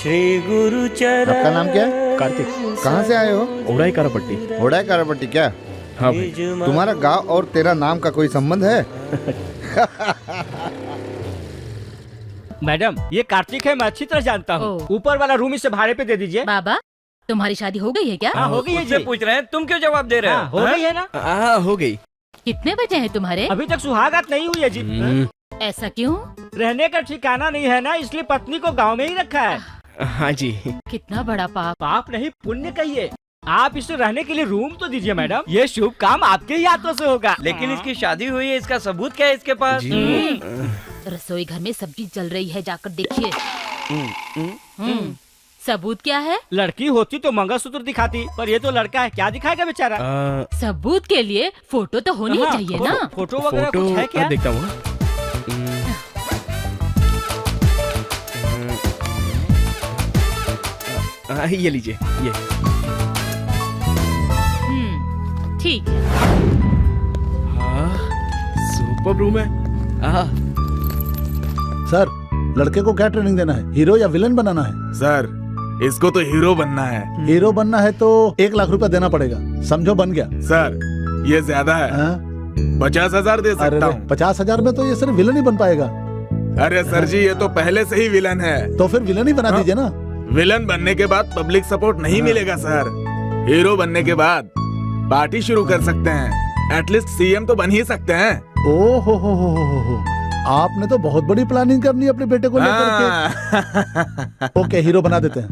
श्री गुरु चरण। आपका नाम क्या है? कार्तिक। कहाँ से आए हो? ओढ़ाई कारापट्टी। ओढ़ाई कारापट्टी क्या? हाँ भाई। तुम्हारा गांव और तेरा नाम का कोई संबंध है? मैडम ये कार्तिक है, मैं अच्छी तरह जानता हूँ। ऊपर वाला रूम इसे भाड़े पे दे दीजिए। बाबा तुम्हारी शादी हो गई है क्या? हाँ हो गई है मुझसे जी। पूछ रहे हैं, तुम क्यों जवाब दे रहे हो? हो गई है ना? हाँ हो गई। कितने बचे हैं तुम्हारे? अभी तक सुहागरात नहीं हुई है जी। ऐसा क्यों? रहने का ठिकाना नहीं है ना, इसलिए पत्नी को गांव में ही रखा है। हाँ जी। कितना बड़ा पाप। पाप नहीं पुण्य कहिए। आप इसे रहने के लिए रूम तो दीजिए मैडम, ये शुभ काम आपके ही हाथों से होगा। लेकिन इसकी शादी हुई है, इसका सबूत क्या है इसके पास? रसोई घर में सब्जी जल रही है, जाकर देखिए। सबूत क्या है? लड़की होती तो मंगलसूत्र दिखाती, पर ये तो लड़का है, क्या दिखाएगा बेचारा? सबूत के लिए फोटो तो होनी ही चाहिए ना। फोटो वगैरह कुछ है क्या? देखता हूँ। ये लीजिए ये। ठीक है। हाँ सुपर रूम है। सर लड़के को क्या ट्रेनिंग देना है, हीरो या विलन बनाना है? सर इसको तो हीरो बनना है। हीरो बनना है तो 1 लाख रुपया देना पड़ेगा, समझो बन गया। सर ये ज्यादा है। 50,000 दे सकता हूँ। 50,000 में तो ये सिर्फ विलन ही बन पाएगा। अरे सर जी ये तो पहले से ही विलन है। तो फिर विलन ही बना दीजिए ना। विलन बनने के बाद पब्लिक सपोर्ट नहीं मिलेगा सर। हीरो बनने के बाद पार्टी शुरू कर सकते हैं, एटलीस्ट सीएम तो बन ही सकते हैं। ओ हो। आपने तो बहुत बड़ी प्लानिंग करनी है अपने बेटे को लेकर के। ओके हीरो बना देते हैं।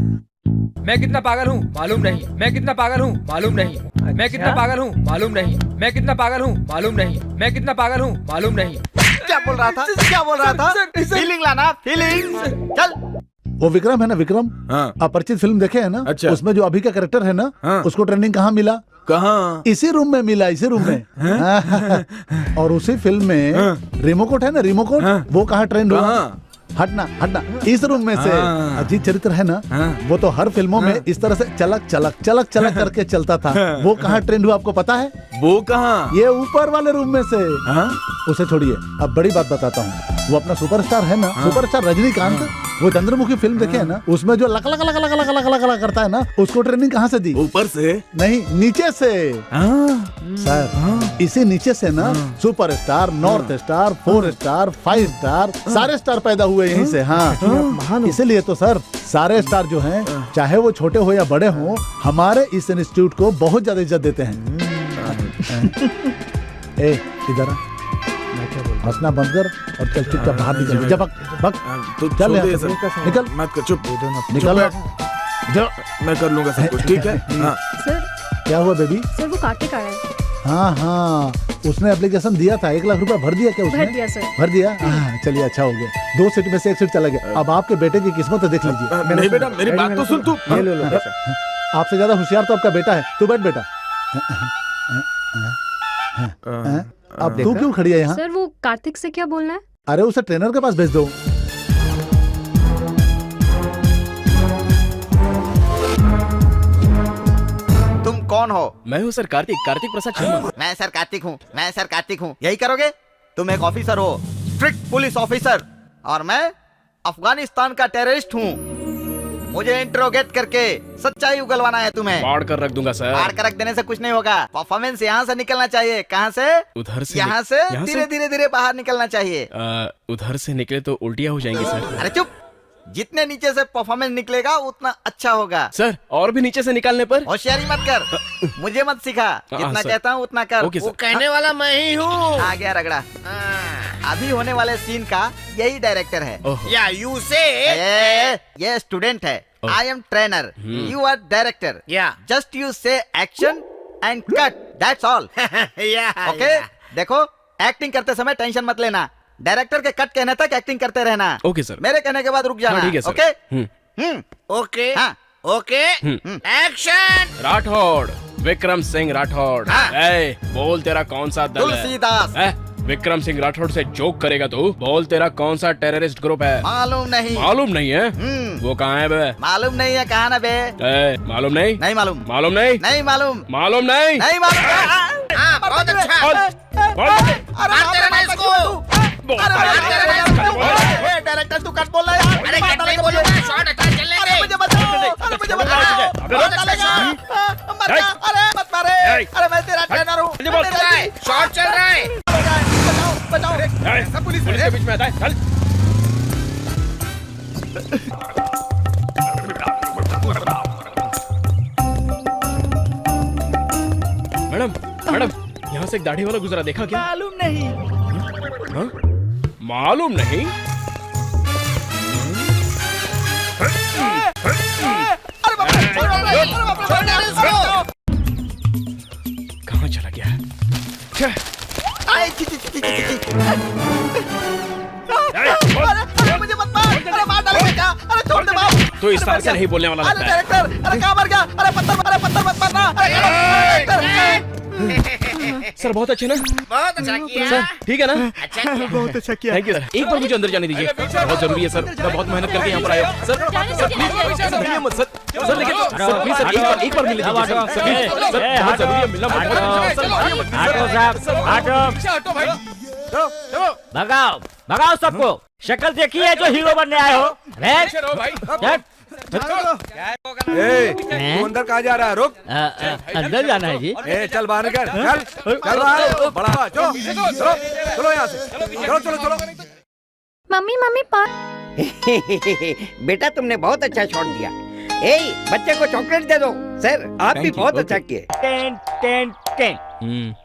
मैं कितना पागल हूँ मालूम नहीं, मैं कितना पागल हूँ मालूम नहीं, मैं कितना पागल हूँ मालूम नहीं, मैं कितना पागल हूँ मालूम नहीं, मैं कितना पागल हूँ मालूम नहीं। क्या बोल रहा था? क्या बोल रहा था? फीलिंग लाना, फीलिंग। चल। वो विक्रम है ना, विक्रम। अपरिचित फिल्म देखे है ना? अच्छा। उसमें जो अभी का कैरेक्टर है ना, उसको ट्रेनिंग कहाँ मिला? कहाँ? इसी रूम में मिला, इसी रूम में। और उसी फिल्म में रिमोकोट है ना, रिमोकोट, वो कहाँ ट्रेंड हुआ? हटना इस रूम में से। अजीत चरित्र है ना, वो तो हर फिल्मों में इस तरह से चलक करके चलता था। वो कहाँ ट्रेंड हुआ आपको पता है? वो कहाँ? ये ऊपर वाले रूम में से। उसे छोड़िए, अब बड़ी बात बताता हूँ। वो अपना सुपरस्टार है ना, सुपरस्टार रजनीकांत, वो चंद्रमुखी फिल्म देखे है ना, उसमें जो लक करता है ना, उसको ट्रेनिंग कहाँ से दी? ऊपर से नहीं, नीचे से। सर इसी नीचे से ना superstar, north star, 4 star, 5 star, सारे स्टार पैदा हुए यहीं से। हाँ इसीलिए तो सर सारे स्टार जो हैं, चाहे वो छोटे हो या बड़े हो, हमारे इस इंस्टीट्यूट को बहुत ज्यादा इज्जत देते हैं। ए इधर हंसना बंद कर और चल चुपचाप बाहर निकल जा। बक चल निकल, मत कर, चुप निकल। मैं कर लूंगा सब कुछ, ठीक है? सर क्या हुआ बेबी? सर वो कार्तिक आया है। हाँ उसने एप्लीकेशन दिया था, 1 लाख रुपया भर दिया क्या उसने? भर दिया सर। भर दिया? चलिए अच्छा हो गया। 2 सीट में से 1 सीट चला गया। अब आपके बेटे की किस्मत देख लीजिए। नहीं बेटा मेरी बात तो सुन तू। आपसे ज्यादा होशियार तो आपका बेटा है। तू बैठ बेटा। अब तू क्यों खड़ी है यहाँ? सर वो कार्तिक से क्या बोलना है? अरे उसे ट्रेनर के पास भेज दो। तुम कौन हो? मैं हूँ सर कार्तिक प्रसाद शर्मा। मैं सर कार्तिक हूँ। यही करोगे? तुम एक ऑफिसर हो, स्ट्रिक्ट पुलिस ऑफिसर, और मैं अफगानिस्तान का टेररिस्ट हूँ। मुझे इंट्रोगेट करके सच्चाई उगलवाना है तुम्हें। फाड़ कर रख दूंगा सर। फाड़ कर रख देने से कुछ नहीं होगा। परफॉर्मेंस यहाँ से निकलना चाहिए। कहाँ से? उधर से। यहाँ से धीरे बाहर निकलना चाहिए। उधर से निकले तो उल्टियाँ हो जाएंगी सर। अरे चुप, जितने नीचे से परफॉर्मेंस निकलेगा उतना अच्छा होगा। सर और भी नीचे से निकालने पर? होशियारी मत कर, मुझे मत सिखा। जितना कहता हूँ उतना कर। Okay sir. वो कहने वाला मैं ही हूँ। आ गया रगड़ा। अभी होने वाले सीन का यही डायरेक्टर है। या यू से ये स्टूडेंट है। I am trainer, you are director. Just you say action and cut, that's all. Okay देखो, एक्टिंग करते समय टेंशन मत लेना। डायरेक्टर के कट कहने तक एक्टिंग करते रहना। Okay sir. मेरे कहने के बाद रुक जाना। ठीक है sir. Okay okay action. Rathore, Vikram Singh Rathore. बोल तेरा कौन सा दल है? तुलसीदास। विक्रम सिंह राठौड़ से जोक करेगा तू? बोल तेरा कौन सा टेररिस्ट ग्रुप है? मालूम नहीं। मालूम नहीं है? वो कहाँ है बे? मालूम नहीं है, कहाँ ना बे? मालूम नहीं? नहीं मालूम। मालूम नहीं? नहीं मालूम। मालूम नहीं? नहीं मालूम। बहुत अच्छा। डायरेक्टर तू कट बोल रहा है। पास एक दाढ़ी वाला गुजरा, देखा क्या? मालूम नहीं। हाँ? मालूम नहीं? कहाँ चला गया? अरे मुझे मत मार, अरे मार डालेगा क्या? अरे छोड़ दे बाप। तो इस तरह से नहीं बोलने वाला अरे लगता है। डायरेक्टर, अरे कहाँ मर गया? अरे पत्थर मत मारना। सर बहुत अच्छे ना? बहुत अच्छा किया। सर ठीक है ना? अच्छा किया। बहुत अच्छा किया। Thank you sir. एक बार मुझे अंदर जाने दीजिए, बहुत जरूरी है सर। मैं बहुत मेहनत करके यहाँ पर आया हूँ। सर प्लीज सर, मिलिए मत सर। सर लेकिन सर प्लीज सर एक बार मिल लीजिए सर। सर बहुत जरूरी है, मिलना मत। सर हटो साहब, हटो। भगाओ भगाओ सबको। शक्ल देखी है जो हीरो बनने आए हो? तू अंदर कहाँ जा रहा है? रुक। अंदर जाना है जी। चल बाहर निकल। चल बाहर। बड़ा चलो यहाँ से। चलो। मम्मी मम्मी बेटा तुमने बहुत अच्छा शॉट दिया। ए बच्चे को चॉकलेट दे दो। सर आप भी बहुत अच्छा किए।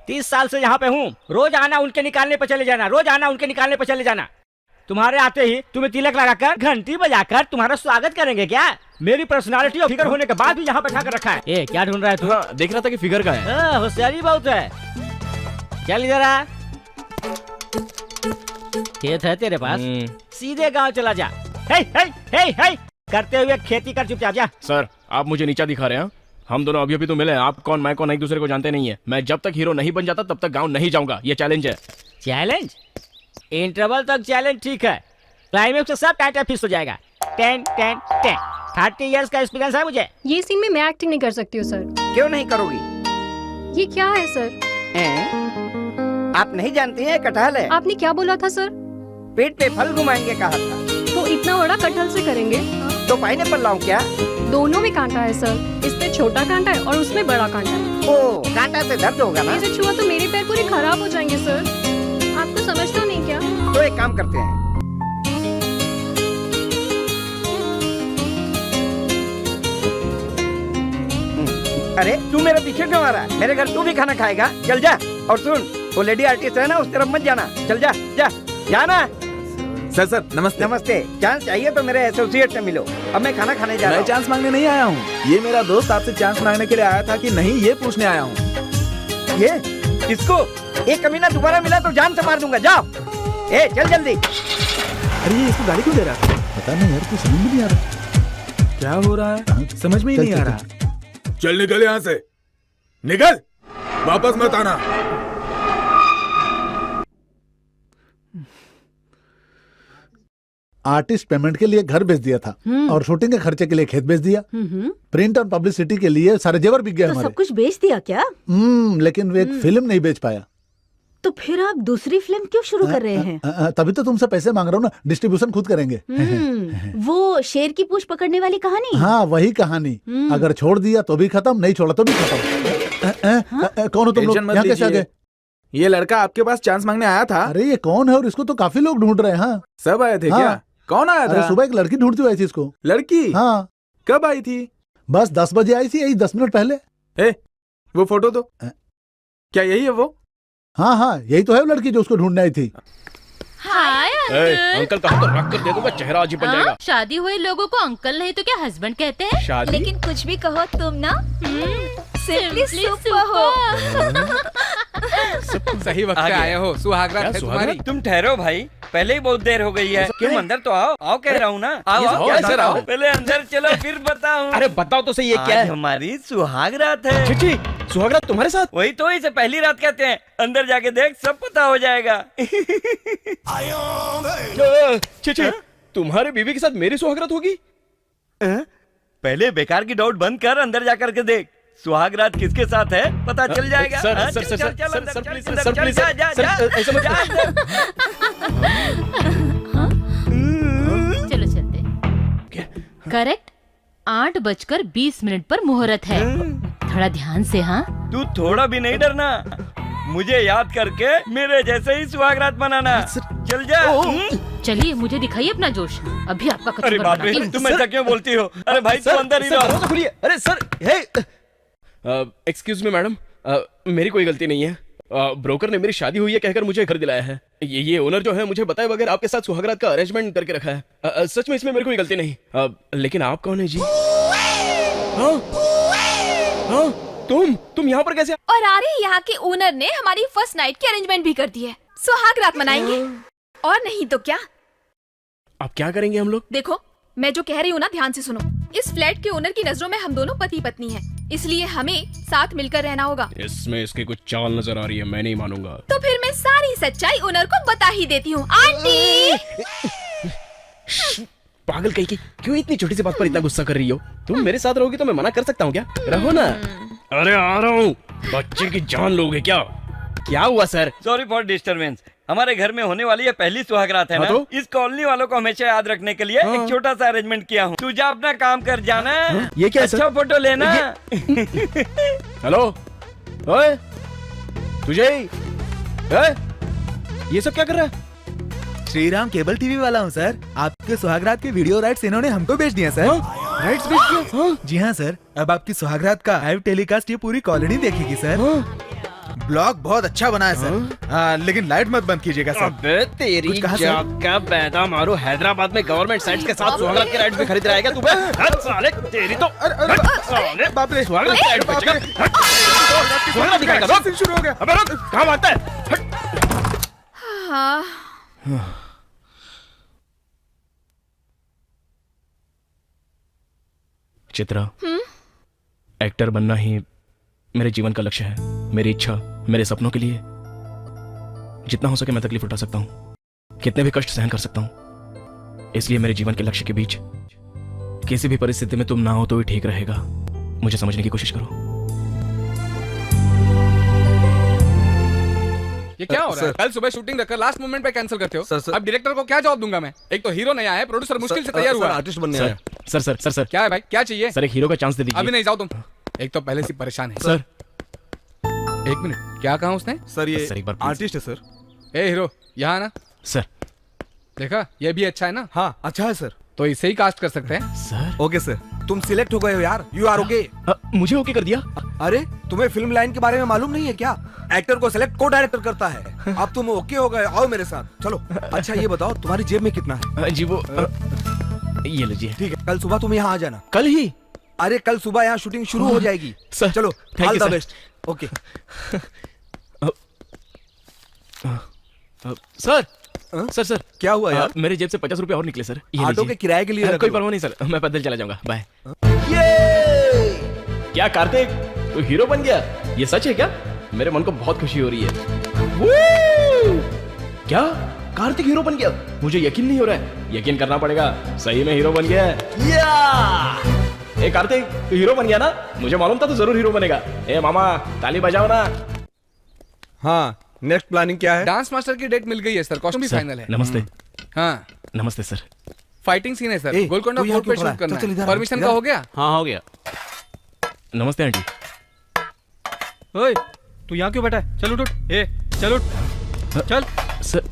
30 साल से यहाँ पे हूँ। रोज आना उनके निकालने पे चले जाना, रोज आना उनके निकालने पे चले जाना। तुम्हारे आते ही तुम्हें तिलक लगाकर घंटी बजाकर तुम्हारा स्वागत करेंगे क्या? मेरी पर्सनालिटी और फिगर होने के बाद भी यहाँ बैठा कर रखा है। ए क्या ढूंढ रहा है तू? देख रहा था कि फिगर का है। होशियारी बहुत है। चल इधर आ। खेत है तेरे पास? सीधे गांव चला जा। हे करते हुए खेती कर, चुपचाप जा। सर आप मुझे नीचा दिखा रहे हैं? हम दोनों अभी तो मिले। आप कौन मैं कौन एक दूसरे को जानते नहीं है। मैं जब तक हीरो नहीं बन जाता तब तक गांव नहीं जाऊंगा। ये चैलेंज है। चैलेंज? इंटरवल तक चैलेंज ठीक है, क्लाइमेक्स से सब टाइट फिक्स हो जाएगा। 30 इयर्स का एक्सपीरियंस है मुझे। ये सीन में मैं एक्टिंग नहीं कर सकती हूँ सर। क्यों नहीं करोगी? ये क्या है सर? आप नहीं जानती हैं कटहल है। आपने क्या बोला था सर? पेट पे फल घुमाएंगे कहा था। तो इतना बड़ा कटहल से करेंगे? तो पाइनएप्पल लाऊं क्या? दोनों में कांटा है सर। इसमें छोटा कांटा है और उसमें बड़ा कांटा है। ओ कांटा से दर्द होगा ना? इसे छुआ तो मेरे पैर पूरे खराब हो जाएंगे सर। आपको समझता नहीं क्या? तो एक काम करते हैं, अरे तू मेरे पीछे क्यों आ रहा है? मेरे घर तू भी खाना खाएगा? चल जा। और सुन वो लेडी आर्टिस्ट है ना, उस तरफ मत जाना। चल जा जाना। सर नमस्ते। नमस्ते। चांस चाहिए तो मेरे एसोसिएट से मिलो। अब मैं खाना खाने जा रहा हूँ। मैं चांस मांगने नहीं आया हूँ। ये मेरा दोस्त आपसे चांस मांगने के लिए आया था कि नहीं, ये पूछने आया हूँ। ये इसको एक कमीना दोबारा मिला तो जान से मार दूंगा। जाओ चल जल्दी। अरे ये इसको गाली क्यों दे रहा है? पता नहीं यार, कुछ समझ में नहीं आ रहा क्या हो रहा है। समझ में ही नहीं आ रहा। चल निकल यहाँ से, निकल, वापस मत आना। आर्टिस्ट पेमेंट के लिए घर बेच दिया था और शूटिंग के खर्चे के लिए खेत बेच दिया। प्रिंट और पब्लिसिटी के लिए सारे जेवर बिक गए हमारे। सब कुछ बेच दिया क्या? लेकिन वो एक फिल्म नहीं बेच पाया। तो फिर आप दूसरी फिल्म क्यों शुरू कर रहे हैं? तभी तो तुमसे पैसे मांग रहा हूँ ना। डिस्ट्रीब्यूशन खुद करेंगे। वो शेर की पूंछ पकड़ने वाली कहानी? हाँ वही कहानी। अगर छोड़ दिया तो भी खत्म, नहीं छोड़ा तो भी खत्म। कौन हो तुम लोग? यहाँ कैसे आ गए? ये लड़का आपके पास चांस मांगने आया था। अरे ये कौन है? और इसको तो काफी लोग ढूंढ रहे हैं। हाँ सब आए थे क्या? कौन आया था? सुबह एक लड़की ढूंढती हुई थी इसको। लड़की? हाँ। कब आई थी? बस 10 बजे आई थी, यही 10 मिनट पहले। वो फोटो दो। क्या यही है वो? हाँ यही तो है वो लड़की जो उसको ढूंढने आई थी। हाय अंकल कहा तो रख कर दे दूंगा, चेहरा अजीब बन जाएगा। शादी हुए लोगों को अंकल नहीं तो क्या हस्बैंड कहते हैं? शादी? लेकिन कुछ भी कहो तुम ना, सिंपली सुपर हो। सही वक्त पे आए हो। सुहागरात है तुम्हारी। तुम ठहरो भाई, पहले ही बहुत देर हो गई है। तुम अंदर तो आओ कह रहा हूँ ना। आओ पहले अंदर चलो फिर बताऊँ। अरे बताओ तो सही, ये क्या है? हमारी सुहाग रात है। चिची सुहागरात तुम्हारे साथ? वही तो, इसे पहली रात कहते हैं। अंदर जाके देख, सब पता हो जाएगा। चिची तुम्हारे बीवी के साथ मेरी सुहागरात होगी? पहले बेकार की डाउट बंद कर, अंदर जाकर के देख सुहाग रात किसके साथ है पता चल जाएगा। सर प्लीज ऐसा मत। चलो चलते। करेक्ट 8:20 पर मुहूर्त है। थोड़ा ध्यान से। हाँ तू थोड़ा भी नहीं डरना, मुझे याद करके मेरे जैसे ही सुहाग रात मनाना। चल जा। चलिए मुझे दिखाइए अपना जोश। अभी आपका कुछ अरे बाप रे, तुम ऐसा क्यों बोलती हो? अरे भाई तू अंदर ही रहो। खुलिए। अरे सर एक्सक्यूज मी मैडम, मेरी कोई गलती नहीं है। ब्रोकर ने मेरी शादी हुई है कहकर मुझे घर दिलाया है। ये ओनर जो है मुझे बताए बगैर आपके साथ सुहागरात का अरेंजमेंट करके रखा है। सच में इसमें मेरी कोई गलती नहीं। लेकिन आप कौन है जी? तुम यहाँ पर कैसे? और अरे यहाँ के ओनर ने हमारी फर्स्ट नाइट की अरेंजमेंट भी कर दी है। सुहाग रात मनाएंगे और नहीं तो क्या। अब क्या करेंगे हम लोग? देखो मैं जो कह रही हूँ ना ध्यान से सुनो। इस फ्लैट के ओनर की नजरों में हम दोनों पति पत्नी हैं, इसलिए हमें साथ मिलकर रहना होगा। इसमें इसकी कुछ चाल नजर आ रही है, मैं नहीं मानूंगा। तो फिर मैं सारी सच्चाई ओनर को बता ही देती हूँ। आंटी पागल कहीं की, क्यों इतनी छोटी सी बात पर इतना गुस्सा कर रही हो? तुम मेरे साथ रहोगी तो मैं मना कर सकता हूँ क्या? रहो ना। अरे आ रहा हूँ। बच्चे की जान लोगे क्या? क्या हुआ सर? Sorry for disturbance. हमारे घर में होने वाली ये पहली सुहागरात है ना, तो? इस कॉलोनी वालों को हमेशा याद रखने के लिए एक छोटा सा अरेंजमेंट किया हूँ। तू जा अपना काम कर जाना। ये क्या अच्छा फोटो लेना। हेलो ओए तुझे ये सब क्या कर रहा है? श्रीराम केबल टीवी वाला हूँ सर। आपके सुहागरात के वीडियो राइट्स इन्होंने हमको बेच दिया सर। राइट्स बेच दिया? जी हाँ सर। अब आपकी सुहागरात का लाइव टेलीकास्ट ये पूरी कॉलोनी देखेगी सर। ब्लॉग बहुत अच्छा बना है सर। लेकिन लाइट मत बंद कीजिएगा सर। अबे तेरी जाग का पैदा मारो। हैदराबाद में गवर्नमेंट साइट्स के साथ सुहागरात के राइट्स भी खरीद रहा है क्या तू? साले तेरी तो साले बाप रे सुहागरात के राइट्स बेचेगा। सुहागरात दिखाएगा। रोक शुरू हो गया। अबे रोक कहाँ भागता है? हाँ चित्रा, एक्टर बनना ही मेरे जीवन का लक्ष्य है। मेरी इच्छा, मेरे सपनों के लिए जितना हो सके मैं तकलीफ उठा सकता हूँ, कितने भी कष्ट सहन कर सकता हूँ। इसलिए मेरे जीवन के लक्ष्य के बीच किसी भी परिस्थिति में तुम ना हो तो भी ठीक रहेगा। मुझे समझने की कोशिश करो। ये क्या हो रहा है? कल सुबह शूटिंग रखकर लास्ट मोमेंट पे कैंसिल करते हो। सर। अब डायरेक्टर को क्या जवाब दूंगा मैं? एक तो हीरो नया है, प्रोड्यूसर मुश्किल से तैयार हुआ है। आर्टिस्ट बनने आया। सर सर सर सर क्या है भाई, क्या चाहिए? सर एक हीरो का चांस दे दीजिए। अभी नहीं, जाओ तुम। एक तो पहले से परेशान है सर। एक मिनट, क्या कहा उसने? सर ये सर एक बार आर्टिस्ट है सर। ए हीरो यहाँ ना। सर देखा, ये भी अच्छा है ना? हाँ अच्छा है सर। तो इसे ही कास्ट कर सकते हैं। Sir okay sir. तुम सिलेक्ट हो गए हो यार। You are okay. मुझे ओके कर दिया? अरे तुम्हें फिल्म लाइन के बारे में मालूम नहीं है क्या? एक्टर को सिलेक्ट को डायरेक्टर करता है। अब तुम ओके हो गए, आओ मेरे साथ चलो। अच्छा ये बताओ तुम्हारी जेब में कितना है? जी वो ये लीजिए। ठीक है, कल सुबह तुम यहाँ आ जाना। कल ही? अरे कल सुबह यहाँ शूटिंग शुरू हो जाएगी सर। चलो, all the best. Okay sir. Sir sir क्या हुआ यार? मेरे जेब से 50 रुपए और निकले सर। ऑटो के किराए के लिए कोई परवाह नहीं सर, मैं पैदल चला जाऊंगा। बाय। क्या कार्तिक तू हीरो बन गया? ये सच है क्या? मेरे मन को बहुत खुशी हो रही है। क्या कार्तिक हीरो बन गया? मुझे यकीन नहीं हो रहा है। यकीन करना पड़ेगा, सही में हीरो बन गया है। ए कार्तिक तू हीरो बन गया ना? मुझे मालूम था तू जरूर हीरो बनेगा। ए मामा ताली बजाओ ना। हाँ नेक्स्ट प्लानिंग क्या है? डांस मास्टर की डेट मिल गई है सर, कॉस्ट्यूम भी फाइनल है। नमस्ते। हाँ नमस्ते सर। फाइटिंग सीन है सर, गोलकोंडा फोर्ट पे शूट करना है। परमिशन का हो गया? हाँ हो गया। नमस्ते आंटी। ओए तू यहाँ क्यों बैठा है? चल उठ। ए चल उठ। चल सर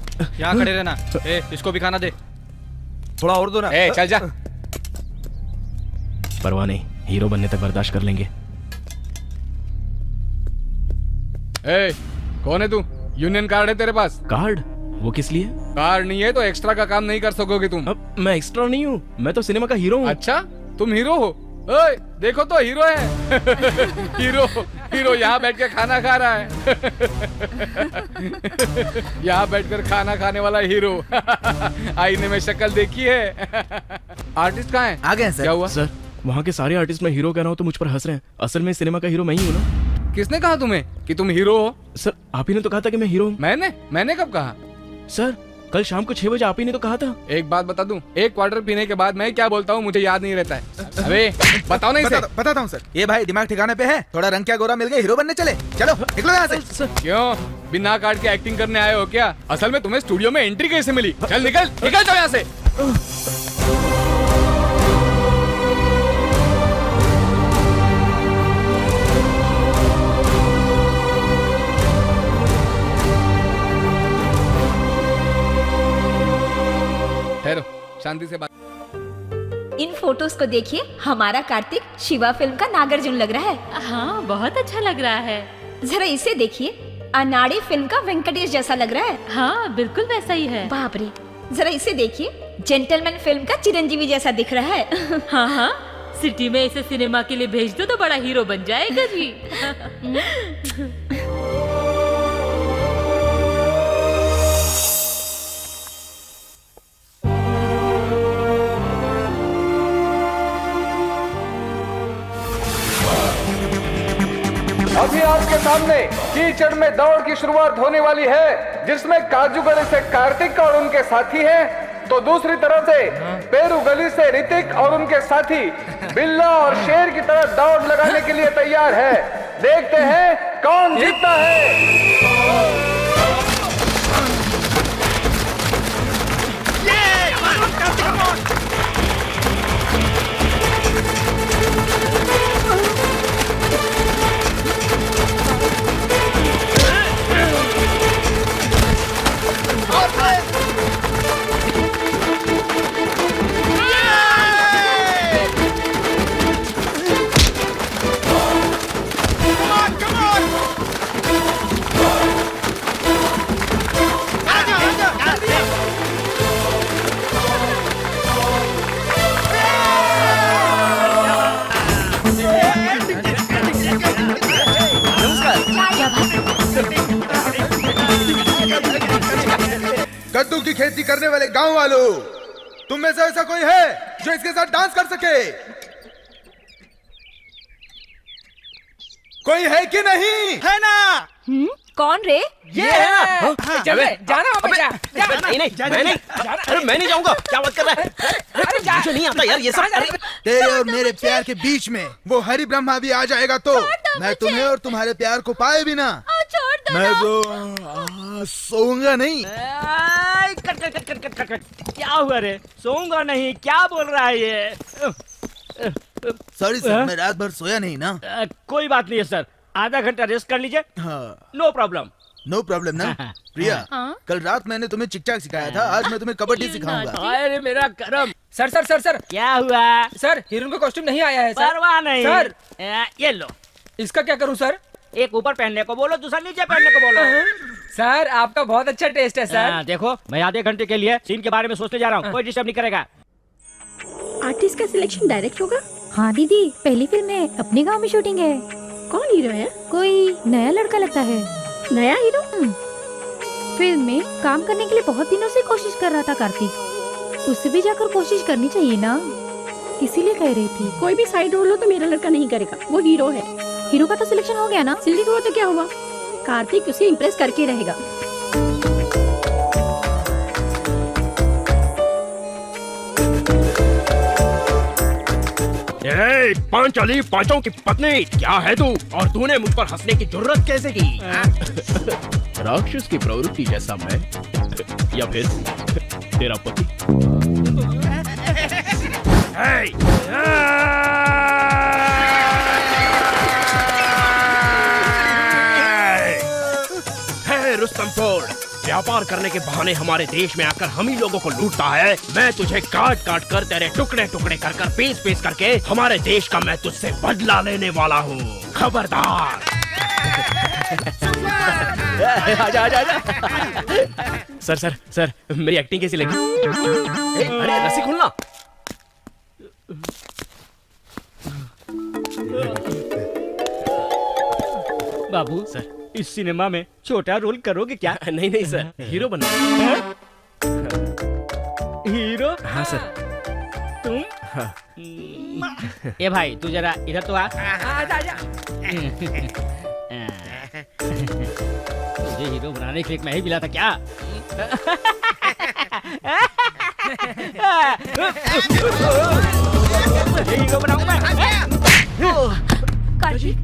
यहाँ खड़े रहना। ए इसको भी खाना दे। थोड़ा और दो ना। ए चल जा। परवाह नहीं, हीरो बनने तक बर्दाश्त कर लेंगे। ए कौन है तू? यूनियन कार्ड है तेरे पास? कार्ड? वो किस लिए? कार्ड नहीं है तो एक्स्ट्रा का काम नहीं कर सकोगे तुम। अब मैं एक्स्ट्रा नहीं हूँ, मैं तो सिनेमा का हीरो हूँ। अच्छा तुम हीरो हो? ओए देखो तो हीरो है। हीरो हीरो यहाँ बैठ के खाना खा रहा है। यहाँ बैठकर खाना खाने वाला हीरो। आईने में शक्ल देखी है। आर्टिस्ट कहाँ है? आ गए सर। क्या हुआ सर? वहाँ के सारे आर्टिस्ट मैं हीरो कह रहा हूँ तो मुझ पर हंस रहे हैं। असल में सिनेमा का हीरो मैं ही हूँ ना। किसने कहा तुम्हें कि तुम हीरो हो? सर आप ही ने तो कहा था कि मैं हीरो हूँ। मैंने कब कहा? सर कल शाम को 6 बजे आप ही ने तो कहा था। एक बात बता दूं, एक क्वार्टर पीने के बाद मैं क्या बोलता हूँ मुझे याद नहीं रहता है। अबे बताओ नहीं सर। बताता हूँ सर। ये भाई दिमाग ठिकाने पे है? थोड़ा रंग क्या गोरा मिल गया, हीरो बनने चले। चलो निकलो यहाँ से। क्यों बिना कार्ड के एक्टिंग करने आए हो क्या? असल में तुम्हें स्टूडियो में एंट्री कैसे मिली? चल निकल निकल जाओ यहाँ से। ठहरो, शांति से बात। इन फोटोज को देखिए, हमारा कार्तिक शिवा फिल्म का नागार्जुन लग रहा है। हाँ बहुत अच्छा लग रहा है। जरा इसे देखिए, अनाड़ी फिल्म का वेंकटेश जैसा लग रहा है। हाँ बिल्कुल वैसा ही है। बाप रे, जरा इसे देखिए, जेंटलमैन फिल्म का चिरंजीवी जैसा दिख रहा है। हाँ हाँ, सिटी में इसे सिनेमा के लिए भेज दो तो बड़ा हीरो बन जाएगा जी। अभी आपके सामने कीचड़ में दौड़ की शुरुआत होने वाली है, जिसमें काजू गली से कार्तिक और उनके साथी हैं, तो दूसरी तरफ से पेरू गली से ऋतिक और उनके साथी बिल्ला और शेर की तरह दौड़ लगाने के लिए तैयार है। देखते हैं कौन जीतता है। कद्दू की खेती करने वाले गांव वालों, तुम में से ऐसा कोई है जो इसके साथ डांस कर सके? कोई है कि नहीं? है ना? कौन रे? ये है। जाना बेटा। नहीं मैं नहीं, अरे मैं नहीं जाऊंगा। क्या बात कर रहा है? मुझे नहीं आता यार ये सब। तेरे और मेरे प्यार के बीच में वो हरि ब्रह्मा भी आ जाएगा तो मैं तुम्हें और तुम्हारे प्यार को पाए बिना मैं तो सोऊंगा नहीं। Cut cut cut cut cut cut. क्या हुआ रे? सोऊंगा नहीं? क्या बोल रहा है ये? सॉरी सर, मैं रात भर सोया नहीं ना। कोई बात नहीं है सर, आधा घंटा रेस्ट कर लीजिए। No problem. नो प्रॉब्लम ना। प्रिया, कल रात मैंने तुम्हें चिकचाक सिखाया था, आज मैं तुम्हें कबड्डी सिखाऊंगा। अरे मेरा करम। सर सर सर सर क्या हुआ? सर हीरोइन का कॉस्ट्यूम नहीं आया है सर। परवाह नहीं सर। ये लो। इसका क्या करूं सर? एक ऊपर पहनने को बोलो, दूसरा नीचे पहनने को बोलो। सर आपका बहुत अच्छा टेस्ट है सर। देखो मैं आधे घंटे के लिए सीन के बारे में सोचने जा रहा हूँ, कोई डिस्टर्ब नहीं करेगा। आर्टिस्ट का सिलेक्शन डायरेक्ट होगा? हाँ दीदी, पहली फिल्म है, अपने गांव में शूटिंग है। कौन हीरो है? कोई नया लड़का लगता है। नया हीरो? फिल्म में काम करने के लिए बहुत दिनों से कोशिश कर रहा था कार्तिक, उससे भी जाकर कोशिश करनी चाहिए ना, इसीलिए कह रही थी। कोई भी साइड रोल हो तो मेरा लड़का नहीं करेगा, वो हीरो है। हीरो का तो सिलेक्शन हो गया ना। सिलेक्ट हुआ तो क्या हुआ, कार्तिक उसे इम्प्रेस करके रहेगा। पांचाली पांचों की पत्नी क्या है तू, और तूने मुझ पर हंसने की जुर्रत कैसे की? राक्षस की प्रवृत्ति जैसा मैं, या फिर तेरा पति? रुस्तम फोर्ड, व्यापार करने के बहाने हमारे देश में आकर हम ही लोगों को लूटता है। मैं तुझे काट काट कर तेरे टुकड़े टुकड़े कर कर पीस पीस करके हमारे देश का मैं तुझसे बदला लेने वाला हूँ। खबरदार। आजा आजा आजा। सर सर सर, मेरी एक्टिंग कैसी लगी? अरे रस्सी खोलना। बाबू सर, इस सिनेमा में छोटा रोल करोगे क्या? नहीं नहीं सर, हीरो बनना। हीरो? हाँ सर। तुम? हाँ। ए भाई तू जरा इधर तो आ। आजा। तुझे हीरो बनाने के लिए मैं ही मिला था क्या? हीरो बनाऊंगा। कार्तिक,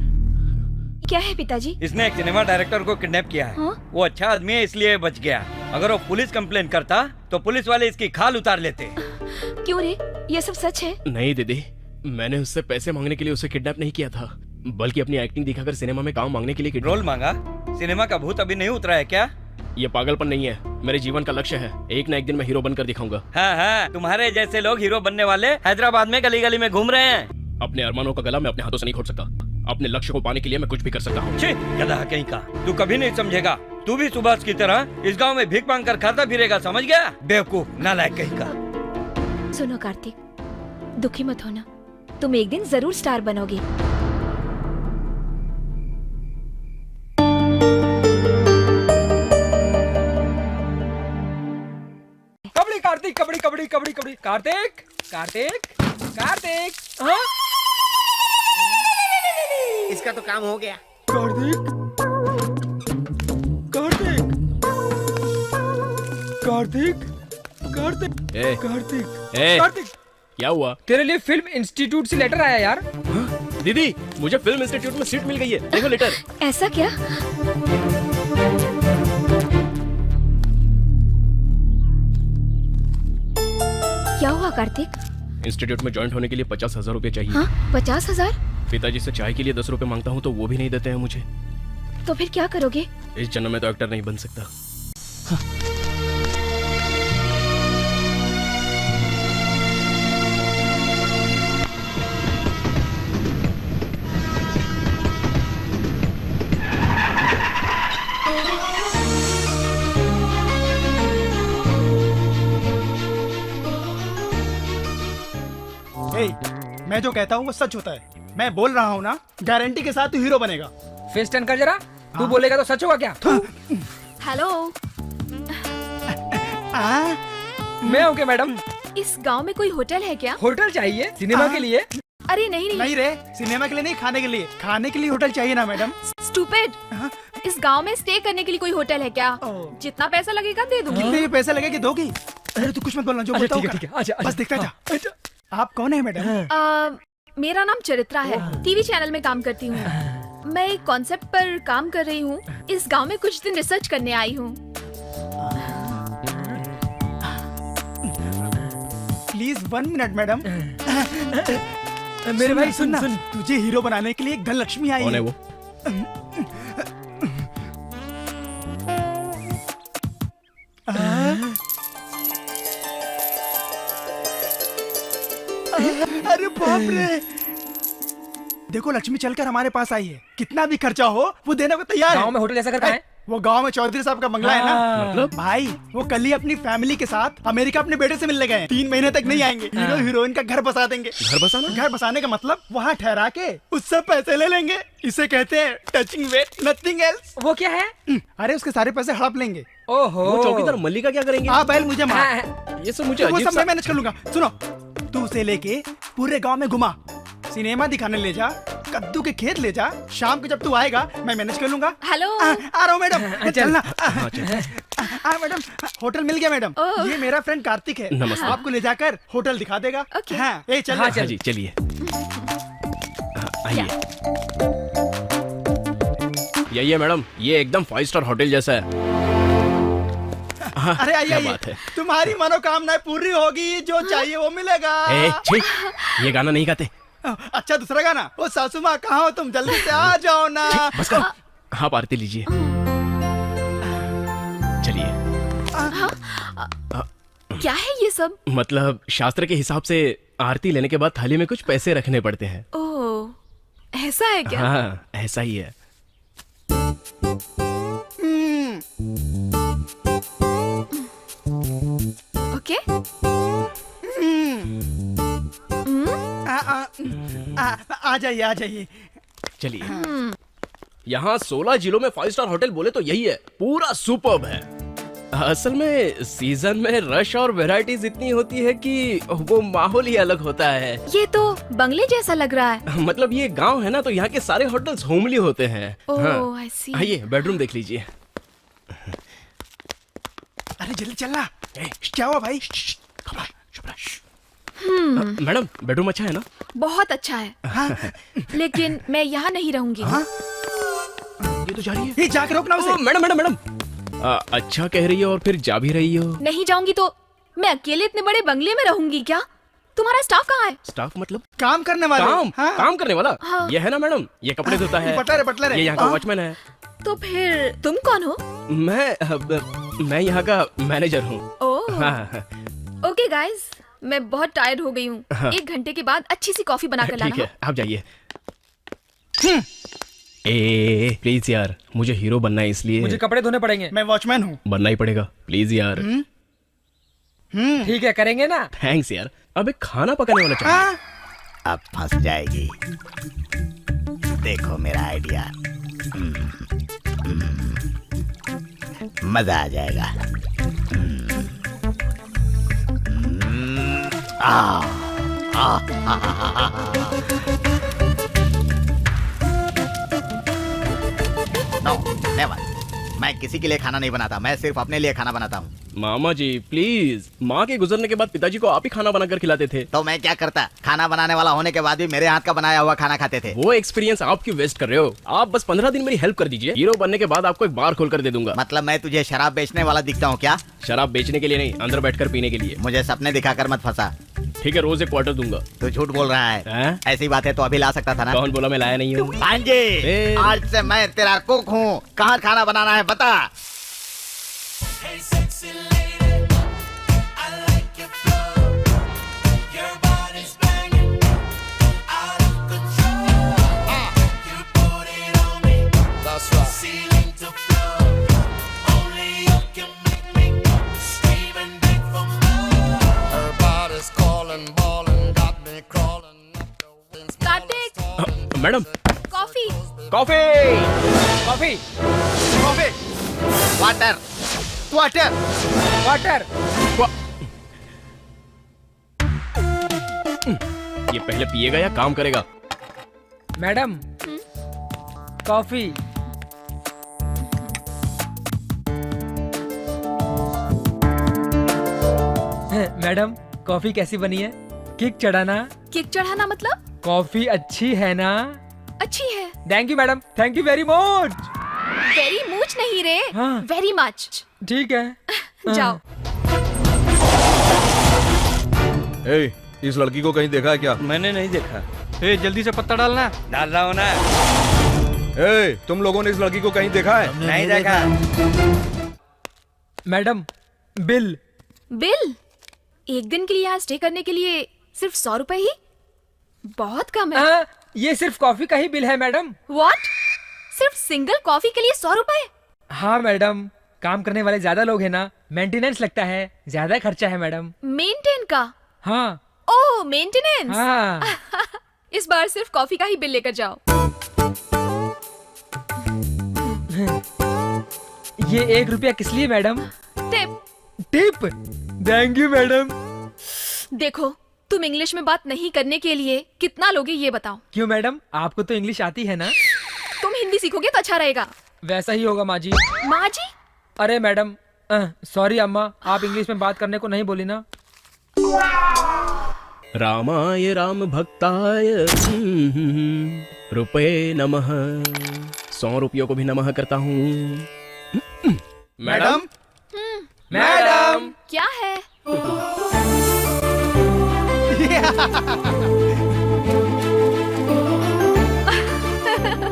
क्या है पिताजी? इसने एक सिनेमा डायरेक्टर को किडनैप किया है। वो अच्छा आदमी है इसलिए बच गया। अगर वो पुलिस कंप्लेन करता तो पुलिस वाले इसकी खाल उतार लेते। क्यों रे, ये सब सच है? नहीं दीदी, मैंने उससे पैसे मांगने के लिए उसे किडनैप नहीं किया था, बल्कि अपनी एक्टिंग दिखाकर सिनेमा में काम मांगने के लिए रोल मांगा। सिनेमा का भूत अभी नहीं उतरा है क्या? ये पागलपन नहीं है, मेरे जीवन का लक्ष्य है। एक न एक दिन मैं हीरो बनकर दिखाऊंगा। हाँ हाँ, तुम्हारे जैसे लोग हीरो बनने वाले हैदराबाद में गली गली में घूम रहे हैं। अपने अरमानों का गला मैं अपने हाथों से नहीं घोट सकता। अपने लक्ष्य को पाने के लिए मैं कुछ भी कर सकता हूँ। छी, गधा कहीं का, तू कभी नहीं समझेगा। तू भी सुभाष की तरह इस गांव में भीख मांग कर खाता फिरेगा, समझ गया? बेवकूफ, नालायक कहीं का। सुनो कार्तिक, दुखी मत होना, तुम एक दिन जरूर स्टार बनोगे। कबड्डी कार्तिक, कबड्डी कबड्डी कबड्डी कबड्डी। कार्तिक कार्तिक कार्तिक, हाँ? इसका तो काम हो गया। कार्तिक कार्तिक कार्तिक कार्तिक कार्तिक कार्तिक, क्या हुआ? तेरे लिए फिल्म इंस्टीट्यूट से लेटर आया यार। दीदी, मुझे फिल्म इंस्टीट्यूट में सीट मिल गई है, देखो लेटर। ऐसा क्या? क्या हुआ कार्तिक? इंस्टीट्यूट में ज्वाइंट होने के लिए 50,000 रुपए चाहिए। हाँ, 50,000? पिताजी से चाय के लिए 10 रुपए मांगता हूँ तो वो भी नहीं देते हैं मुझे। तो फिर क्या करोगे? इस जन्म में तो एक्टर नहीं बन सकता। मैं जो कहता हूँ वो सच होता है। मैं बोल रहा हूँ ना, गारंटी के साथ तू हीरो बनेगा। फेस टर्न कर जरा, तू बोलेगा तो सच होगा क्या? हेलो, मैं हूँ क्या मैडम? इस गांव में कोई होटल है क्या? होटल चाहिए सिनेमा के लिए? अरे नहीं नहीं रे, सिनेमा के लिए नहीं, खाने के लिए। खाने के लिए होटल चाहिए ना मैडम। स्टूपिड, इस गांव में स्टे करने के लिए कोई होटल है क्या? जितना पैसा लगेगा दे दूंगी। कितने भी पैसे लगेगी दोगी? अरे तू कुछ मत बोलना, जो बोलता हूँ बस देखता जा। आप कौन है मैडम? मेरा नाम चरित्रा है, टीवी चैनल में काम करती हूँ। मैं एक कॉन्सेप्ट पर काम कर रही हूँ, इस गांव में कुछ दिन रिसर्च करने आई हूँ। Please 1 minute madam. मेरे भाई सुन, तुझे हीरो बनाने के लिए एक धनलक्ष्मी आई है। कौन है वो? अरे बाप रे, देखो लक्ष्मी चलकर हमारे पास आई है। कितना भी खर्चा हो वो देने को तैयार है। गांव में होटल ऐसा करता है? वो गांव में चौधरी साहब का बंगला है ना। मतलब? भाई वो कल ही अपनी फैमिली के साथ अमेरिका अपने बेटे से मिलने गए। 3 महीने तक नहीं आएंगे। हीरो हीरोइन का घर बसा देंगे। घर बसाना? घर बसाने का मतलब वहाँ ठहरा के उससे पैसे ले लेंगे। इसे कहते हैं टचिंग वेट, नथिंग एल्स। वो क्या है? अरे उसके सारे पैसे हड़प लेंगे। ओहो, वो चौकीदार मल्लिका क्या करेंगे? हाँ बैल मुझे मार। ये सब मुझे वो अजीब सब सा... मैं मैनेज कर लूंगा। सुनो, तू उसे लेके पूरे गांव में घुमा, सिनेमा दिखाने ले जा, कद्दू के खेत ले जा। शाम को जब तू आएगा मैं मैनेज कर लूंगा। हेलो, आ रहा हूँ मैडम, चलना। मैडम, होटल मिल गया मैडम। ये मेरा फ्रेंड कार्तिक है। नमस्ते। आपको ले जाकर होटल दिखा देगा। हाँ, ए चल। हाँ जी, चलिए आइए। यही है मैडम, ये एकदम 5 स्टार होटल जैसा है। अरे आइए, बात है। तुम्हारी मनोकामनाएं पूरी होगी, जो चाहिए वो मिलेगा। ये गाना नहीं गाते। अच्छा दूसरा गाना। ओ सासू माँ कहाँ हो तुम, जल्दी से आ जाओ ना। बस कर, आप आरती लीजिए। चलिए। क्या है ये सब? मतलब शास्त्र के हिसाब से आरती लेने के बाद थाली में कुछ पैसे रखने पड़ते हैं। ओह, ऐसा है क्या? हाँ, ऐसा ही है। ओके। आ जाइए, आ जाइए। चलिए। यहाँ 16 जिलों में 5 स्टार होटल बोले तो यही है। पूरा सुपर्ब है। असल में सीजन में रश और वैरायटीज इतनी होती है कि वो माहौल ही अलग होता है। ये तो बंगले जैसा लग रहा है। मतलब ये गांव है ना, तो यहाँ के सारे होटल्स होमली होते हैं। ओह, आई सी। आइए बेडरूम देख लीजिए। अरे जल्दी चलना। क्या हुआ भाई? मैडम, बेडरूम अच्छा है ना? बहुत अच्छा है। हाँ? लेकिन मैं यहाँ नहीं रहूंगी। ये तो जा रही है। ये जाकर रोकना उसे। मैडम, अच्छा कह रही हो और फिर जा भी रही हो। नहीं जाऊंगी तो मैं अकेले इतने बड़े बंगले में रहूंगी क्या? तुम्हारा स्टाफ कहाँ है? स्टाफ मतलब? काम करने वाला। काम करने वाला। हाँ। ये है ना मैडम, ये कपड़े धोता है। बटलर है। ये यहाँ का वॉचमैन है। तो फिर तुम कौन हो? मैं यहाँ का मैनेजर हूँ। ओके गाइस, मैं बहुत टायर्ड हो गई हूँ। 1 घंटे के बाद अच्छी सी कॉफी बनाकर लाना। ठीक है, आप जाइए। ए प्लीज यार, मुझे हीरो बनना है इसलिए। मुझे कपड़े धोने पड़ेंगे। मैं वॉचमैन हूँ। बनना ही पड़ेगा प्लीज यार। ठीक है, करेंगे ना। थैंक्स यार। अबे खाना पकाने वाला चाहिए। अब फंस जाएगी। देखो मेरा आइडिया, मजा आ जाएगा। नो नेवर, मैं किसी के लिए खाना नहीं बनाता, मैं सिर्फ अपने लिए खाना बनाता हूँ। मामा जी प्लीज, माँ के गुजरने के बाद पिताजी को आप ही खाना बनाकर खिलाते थे। तो मैं क्या करता, खाना बनाने वाला होने के बाद भी मेरे हाथ का बनाया हुआ खाना खाते थे। वो एक्सपीरियंस आप क्यों वेस्ट कर रहे हो? आप बस 15 दिन मेरी हेल्प कर दीजिए, हीरो बनने के बाद आपको एक बार खोल कर दे दूंगा। मतलब मैं तुझे शराब बेचने वाला दिखता हूँ क्या? शराब बेचने के लिए नहीं, अंदर बैठकर पीने के लिए। मुझे सपने दिखाकर मत फंसा। ठीक है, रोज एक क्वार्टर दूंगा। तू झूठ बोल रहा है। ऐसी बात है तो अभी ला सकता था ना। कौन बोला मैं लाया नहीं हूँ? भांजे, आज से मैं तेरा कुक हूँ, कहाँ खाना बनाना है बता। Madam, coffee coffee coffee coffee, water water water. ये पहले पिएगा या काम करेगा? Madam, coffee. मैडम, कॉफी कैसी बनी है? किक चढ़ाना। किक चढ़ाना मतलब? कॉफी अच्छी है ना? अच्छी है। Thank you madam, thank you very much. Very much नहीं रे, वेरी मच। ठीक है, जाओ। इस लड़की को कहीं देखा है क्या? मैंने नहीं देखा। जल्दी से पत्ता डालना। डाल रहा हूँ ना। तुम लोगों ने इस लड़की को कहीं देखा है? नहीं देखा। Madam, bill. बिल? एक दिन के लिए यहाँ स्टे करने के लिए सिर्फ 100 रुपए ही? बहुत कम है। ये सिर्फ कॉफी का ही बिल है मैडम। What? सिर्फ सिंगल कॉफी के लिए 100 रुपए? हाँ मैडम, काम करने वाले ज्यादा लोग हैं ना, मेंटेनेंस लगता है, ज्यादा खर्चा है मैडम। मेंटेन का? हाँ। ओह, मेंटेनेंस। हाँ। इस बार सिर्फ कॉफी का ही बिल लेकर जाओ। ये 1 रुपया किस लिए madam? Tip. Tip? Thank you madam. देखो, तुम इंग्लिश में बात नहीं करने के लिए कितना लोगे ये बताओ। क्यों मैडम, आपको तो इंग्लिश आती है ना? तुम हिंदी सीखोगे तो अच्छा रहेगा। वैसा ही होगा माँ जी। माँ जी? अरे मैडम, सॉरी अम्मा, आप इंग्लिश में बात करने को नहीं बोली ना। रामाय राम भक्ताय रुपये नमः। 100 रुपयों को भी नमः करता हूँ। मैडम, मैडम, क्या है?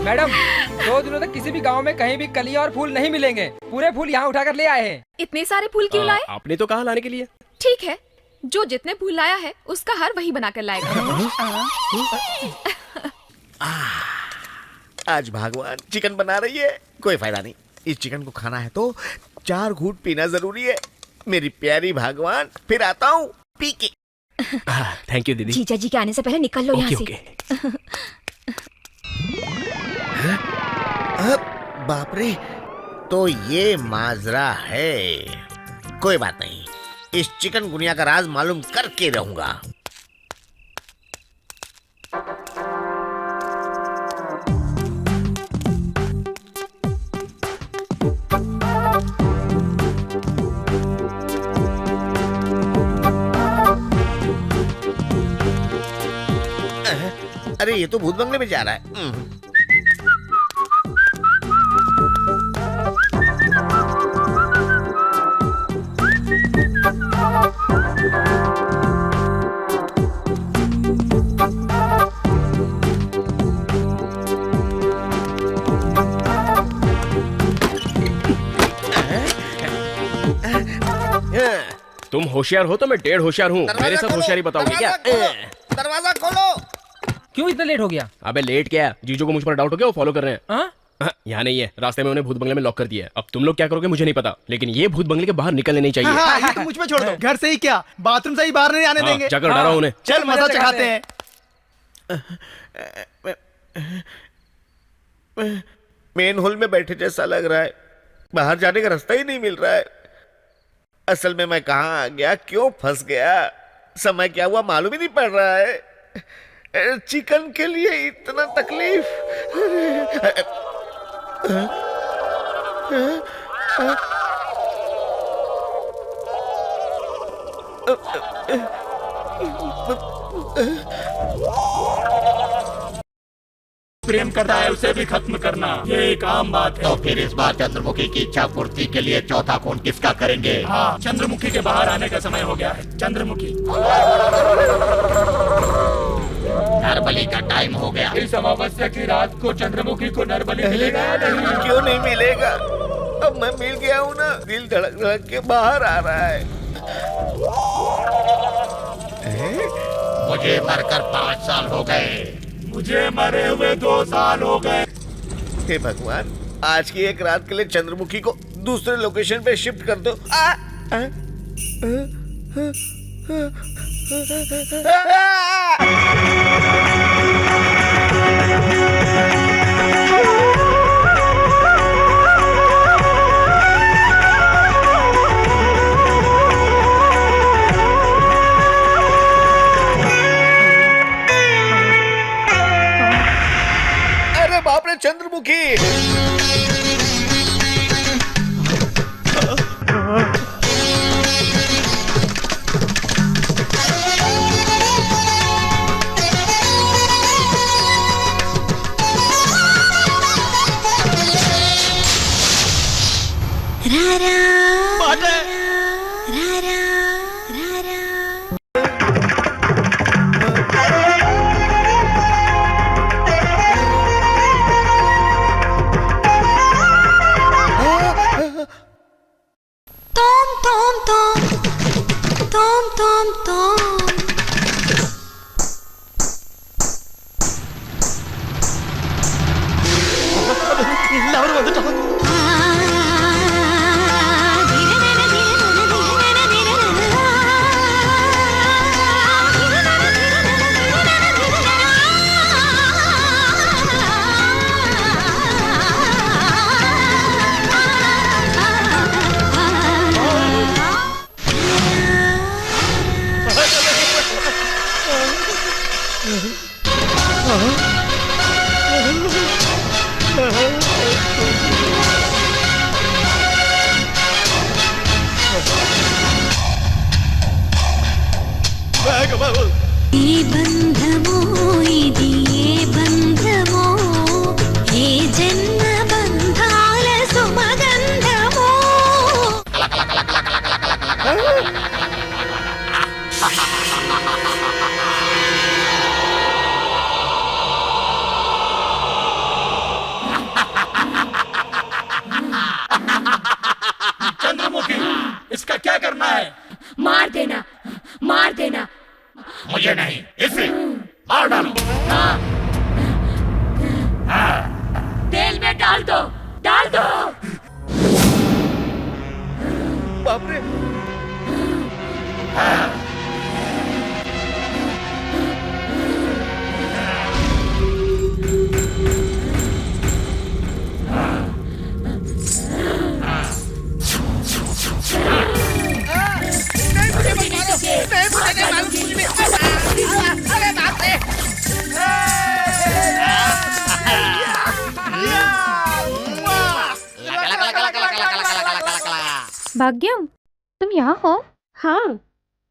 मैडम, 2 दिनों तक किसी भी गांव में कहीं भी कलियां और फूल नहीं मिलेंगे। पूरे फूल यहाँ उठाकर ले आए हैं। इतने सारे फूल क्यों लाए? आपने तो कहा लाने के लिए। ठीक है, जो जितने फूल लाया है उसका हर वही बनाकर लाएगा। आज भगवान चिकन बना रही है, कोई फायदा नहीं। इस चिकन को खाना है तो 4 घूंट पीना जरूरी है। मेरी प्यारी भगवान, फिर आता हूँ पी के। थैंक यू दीदी। जीजा जी के आने से पहले निकल लो यहाँ से। बाप रे, तो ये माजरा है। कोई बात नहीं, इस चिकन गुनिया का राज मालूम करके रहूंगा। अरे ये तो भूत बंगले में जा रहा है। तुम होशियार हो तो मैं 1.5 होशियार हूँ। मेरे साथ होशियारी बताओगे क्या? दरवाजा खोलो। क्यों इतना लेट हो गया? अबे लेट क्या है, जीजू को मुझ पर डाउट हो गया, वो फॉलो कर रहे हैं। हाँ? यहाँ नहीं है, रास्ते में उन्हें भूत बंगले में लॉक कर दिया है। अब तुम लोग क्या करोगे मुझे नहीं पता, लेकिन ये भूत बंगले के बाहर निकलने नहीं चाहिए। हाँ, ये तो मुझ पे छोड़ दो। घर से ही क्या, बाथरूम से ही बाहर नहीं आने देंगे। जाकर डराओ उन्हें। चल मजा चखाते हैं। मेन हॉल में बैठे जैसा लग रहा है, बाहर जाने का रास्ता ही नहीं मिल रहा है। असल में मैं कहाँ आ गया, क्यों फंस गया, समय क्या हुआ मालूम ही नहीं पड़ रहा है। चिकन के लिए इतना तकलीफ। प्रेम करता है उसे भी खत्म करना ये एक आम बात है। तो फिर इस बार चंद्रमुखी की इच्छा पूर्ति के लिए चौथा खून किसका करेंगे? हाँ, चंद्रमुखी के बाहर आने का समय हो गया है। चंद्रमुखी, नरबली का टाइम हो गया। इस अमावस्या की रात को चंद्रमुखी को नरबली मिलेगा या नहीं? क्यों नहीं मिलेगा, अब मैं मिल गया हूँ ना। दिल धड़क धड़क के बाहर आ रहा है। मुझे मरकर 5 साल हो गए, मुझे मरे हुए 2 साल हो गए। हे भगवान, आज की एक रात के लिए चंद्रमुखी को दूसरे लोकेशन पे शिफ्ट कर दो। अरे बाप रे, चंद्रमुखी! चंद्रमुखी, इसका क्या करना है? मार देना, मार देना। मुझे नहीं, इसे मार डालो। तेल में डाल दो, डाल दो। बाप रे! भाग्यम, तुम यहाँ हो? हाँ,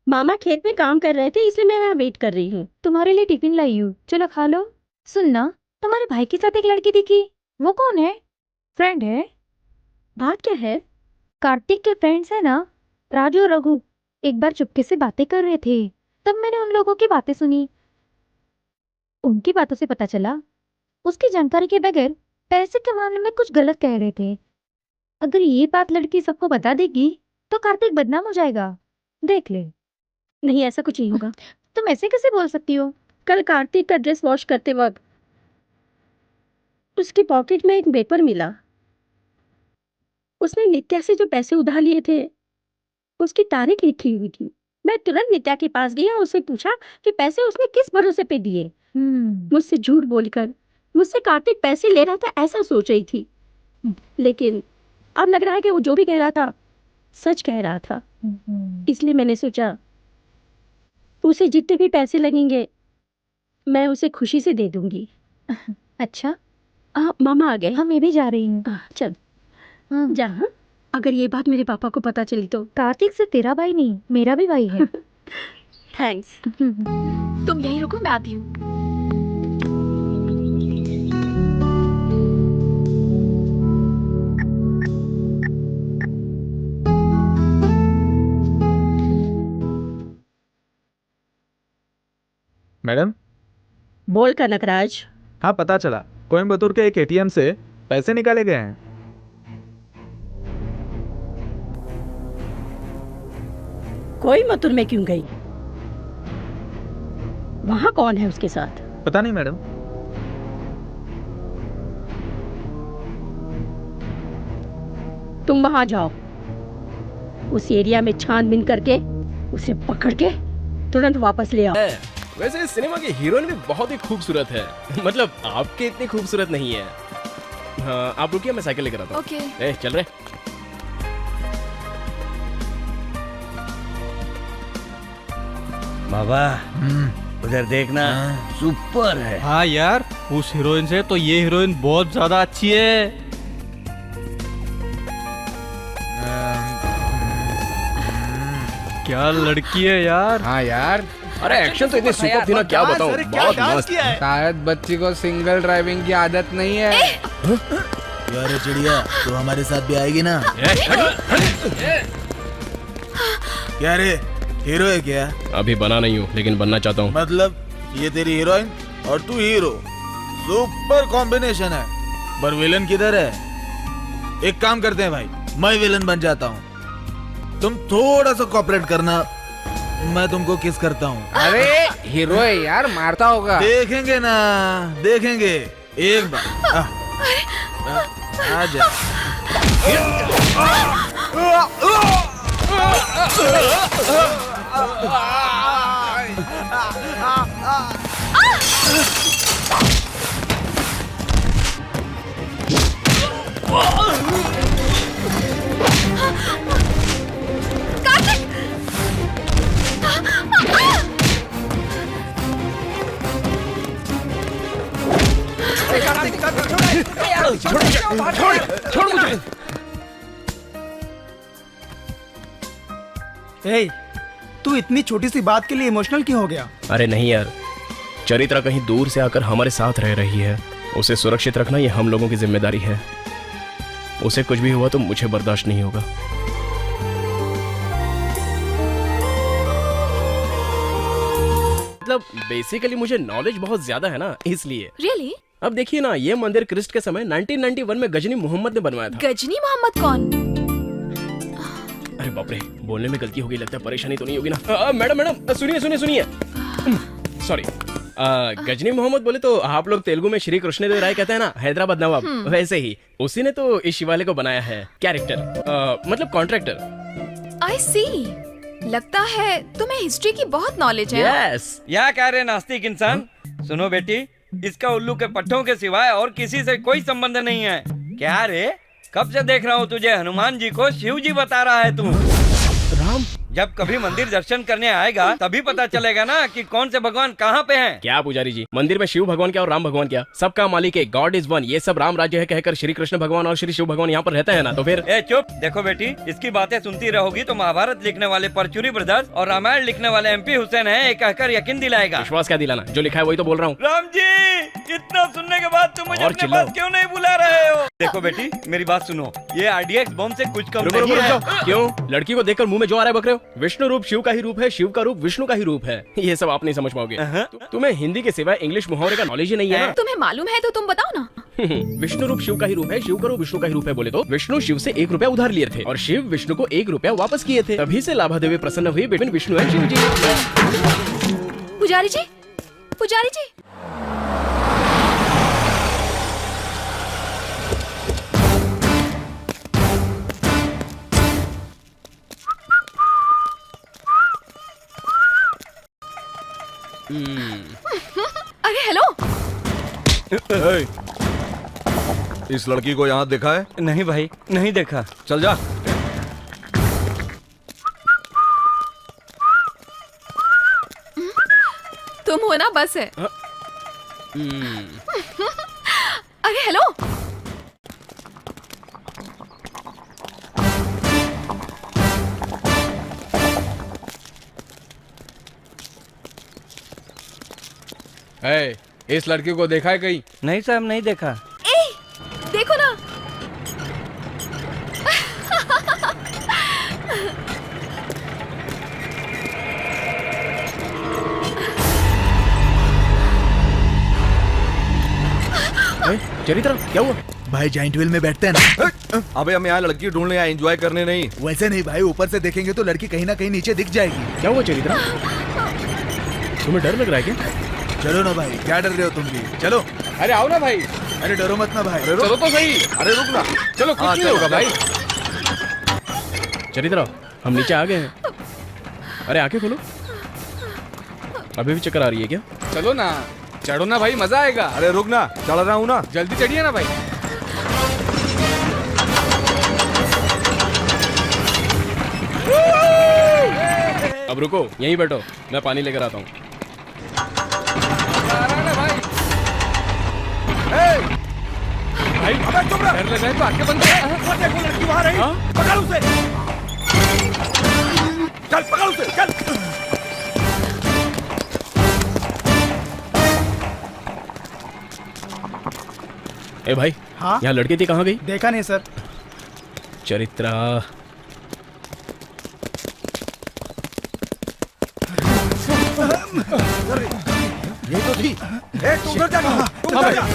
मामा खेत में काम कर रहे थे इसलिए मैं यहाँ वेट कर रही हूँ। तुम्हारे लिए टिफिन लाई हूँ, चलो खा लो। सुनना, तुम्हारे भाई के साथ एक लड़की दिखी, वो कौन है? फ्रेंड है? बात क्या है? कार्तिक के फ्रेंड्स है ना, राजू और रघु, एक बार चुपके से बातें कर रहे थे, तब मैंने उन लोगों की बातें सुनी। उनकी बातों से पता चला उसकी जानकारी के बगैर पैसे के मामले में कुछ गलत कह रहे थे। अगर ये बात लड़की सबको बता देगी तो कार्तिक बदनाम हो जाएगा, देख ले। नहीं, ऐसा कुछ नहीं होगा। तुम ऐसे कैसे बोल सकती हो? कल कार्तिक का ड्रेस वॉश करते वक्त उसकी पॉकेट में एक पेपर मिला। उसने नित्या से जो पैसे उधार लिए थे उसकी तारीख लिखी हुई थी। मैं तुरंत नित्या के पास गई और उससे पूछा कि पैसे उसने किस भरोसे पे दिए। मुझसे झूठ बोलकर मुझसे कार्तिक पैसे ले रहा था ऐसा सोच रही थी, लेकिन अब लग रहा है कि वो जो भी कह रहा था सच कह रहा था। इसलिए मैंने सोचा उसे जितने भी पैसे लगेंगे मैं उसे खुशी से दे दूंगी। अच्छा मामा आ गए। हाँ मैं भी जा रही हूँ। चल जा। हाँ? अगर ये बात मेरे पापा को पता चली तो। कार्तिक से तेरा भाई नहीं मेरा भी भाई है। थैंक्स। तुम यहीं रुको, मैं आती हूँ। मैडम। बोल कनकराज। हाँ पता चला, कोयम्बतूर के एक एटीएम से पैसे निकाले गए हैं। कोयम्बतूर में क्यों गई? वहाँ कौन है उसके साथ? पता नहीं मैडम। तुम वहाँ जाओ, उस एरिया में छानबीन करके उसे पकड़ के तुरंत वापस ले आओ। वैसे इस सिनेमा की हीरोइन भी बहुत ही खूबसूरत है। मतलब आपके इतनी खूबसूरत नहीं है। हाँ आप रुकिए, मैं साइकिल लेकर आता हूँ। ओके। चल रहे। बाबा उधर देखना, सुपर है। हाँ यार, उस हीरोइन से तो ये हीरोइन बहुत ज्यादा अच्छी है। क्या लड़की है यार। हाँ यार। अरे एक्शन तो इतने सुपर थी ना, क्या बताऊं, बहुत मस्त। शायद बच्ची को सिंगल ड्राइविंग की आदत नहीं है। यार चिड़िया, तू हमारे साथ भी आएगी ना? क्या रे, हीरो है क्या? अभी बना नहीं हूँ, लेकिन बनना चाहता हूँ। मतलब ये तेरी हीरोइन और तू हीरो, सुपर कॉम्बिनेशन है। पर विलन किधर है? एक काम करते हैं भाई, मैं विलन बन जाता हूँ, तुम थोड़ा सा कोऑपरेट करना, मैं तुमको किस करता हूँ। अरे हीरो है यार, मारता होगा। देखेंगे ना, देखेंगे एक बार। आ जा। छोड़ मुझे। ए, तू इतनी छोटी सी बात के लिए इमोशनल क्यों हो गया? अरे नहीं यार, चरित्रा कहीं दूर से आकर हमारे साथ रह रही है, उसे सुरक्षित रखना ये हम लोगों की जिम्मेदारी है। उसे कुछ भी हुआ तो मुझे बर्दाश्त नहीं होगा। मतलब बेसिकली मुझे नॉलेज बहुत ज्यादा है ना, इसलिए। Really? अब देखिए ना, ये मंदिर क्रिस्ट के समय 1991 में गजनी मोहम्मद ने बनवाया था। गजनी मोहम्मद कौन? अरे बाप रे, बोलने में गलती हो गई, लगता है परेशानी तो नहीं होगी ना। मैडम सुनिए सुनिए सुनिए, सॉरी। गजनी मोहम्मद बोले तो आप लोग तेलुगु में श्री कृष्णदेव राय कहते हैं ना, हैदराबाद नवाब, वैसे ही उसी ने तो इस शिवालय को बनाया है। कैरेक्टर मतलब कॉन्ट्रैक्टर। I see. लगता है तुम्हें हिस्ट्री की बहुत नॉलेज है। यस। या कह रहे नास्तिक इंसान। सुनो बेटी, इसका उल्लू के पट्टों के सिवाय और किसी से कोई संबंध नहीं है। क्या रे, कब से देख रहा हूँ तुझे हनुमान जी को शिव जी बता रहा है तू। राम, जब कभी मंदिर दर्शन करने आएगा तभी पता चलेगा ना कि कौन से भगवान कहाँ पे हैं। क्या पुजारी जी, मंदिर में शिव भगवान क्या और राम भगवान क्या, सबका मालिक है, गॉड इज वन। ये सब राम राज्य है कहकर श्री कृष्ण भगवान और श्री शिव भगवान यहाँ पर रहते हैं ना, तो फिर। ए चुप। देखो बेटी, इसकी बातें सुनती रहोगी तो महाभारत लिखने वाले परचुरी ब्रदर्स और रामायण लिखने वाले MP हुसैन है, ये कहकर यकीन दिलाएगा। विश्वास क्या दिलाना, जो लिखा है वही तो बोल रहा हूँ। राम जी, इतना सुनने के बाद तुम मुझे अपने पास क्यों नहीं बुला रहे हो? देखो बेटी, मेरी बात सुनो, ये RDX बम से कुछ कम नहीं है। क्यों? लड़की को देखकर मुंह में जो आ रहा है बक रहे हो? विष्णु रूप शिव का ही रूप है, शिव का रूप विष्णु का ही रूप है। ये सब आप नहीं समझ पाओगे। तुम्हें हिंदी के सिवाय इंग्लिश मुहावरे का नॉलेज ही नहीं है। तुम्हें मालूम है तो तुम बताओ ना। विष्णु रूप शिव का ही रूप है, शिव का रूप विष्णु का ही रूप है बोले तो विष्णु शिव से 1 रुपया उधार लिए थे और शिव विष्णु को 1 रुपया वापस किए थे। तभी से लाभादेवी प्रसन्न हुई बिटवीन विष्णु एंड शिव जी। पुजारी जी, पुजारी जी। अरे हेलो। इस लड़की को यहाँ देखा है? नहीं भाई, नहीं देखा। चल जा। तुम हो ना, बस है। अरे हेलो। इस लड़की को देखा है कहीं? नहीं साहब, नहीं देखा। देखो ना। चरित्र क्या हुआ? भाई जॉइंट व्हील में बैठते हैं ना। अबे हम यहाँ लड़की ढूंढने आए, एंजॉय करने नहीं। वैसे नहीं भाई, ऊपर से देखेंगे तो लड़की कहीं ना कहीं नीचे दिख जाएगी। क्या हुआ चरित्र? तुम्हें डर लग रहा है क्या? चलो ना भाई, क्या डर रहे हो तुम भी? चलो। अरे आओ ना भाई। अरे डरो मत ना भाई। चलो तो सही। अरे रुक ना। चलो, कुछ नहीं होगा भाई। चरित्र हम नीचे आ गए हैं। अरे आंखें खोलो। अभी भी चक्कर आ रही है क्या? चलो ना, चढ़ो ना भाई, मजा आएगा। अरे रुक ना, चढ़ रहा हूँ ना। जल्दी चढ़िए ना भाई। अब रुको, यहीं बैठो, मैं पानी लेकर आता हूँ। भाई अबे चुप रह। डर लग रहा है तो आंखें बंद कर। वो देखो लड़की वहाँ रही। पकड़ उसे। चल पकड़ उसे, चल। ए भाई, हाँ? यहाँ लड़की थी, कहाँ गई? देखा नहीं सर। चरित्रा। ये तो थी। तू उधर जा, तू उधर जा।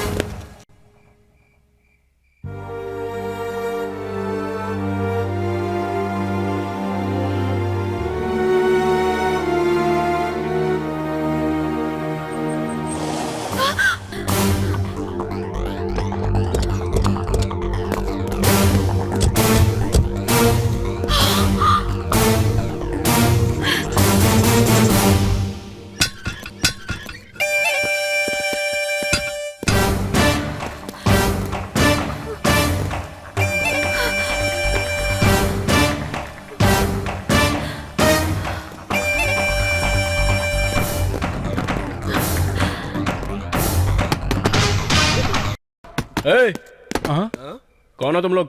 कौन हो तुम लोग?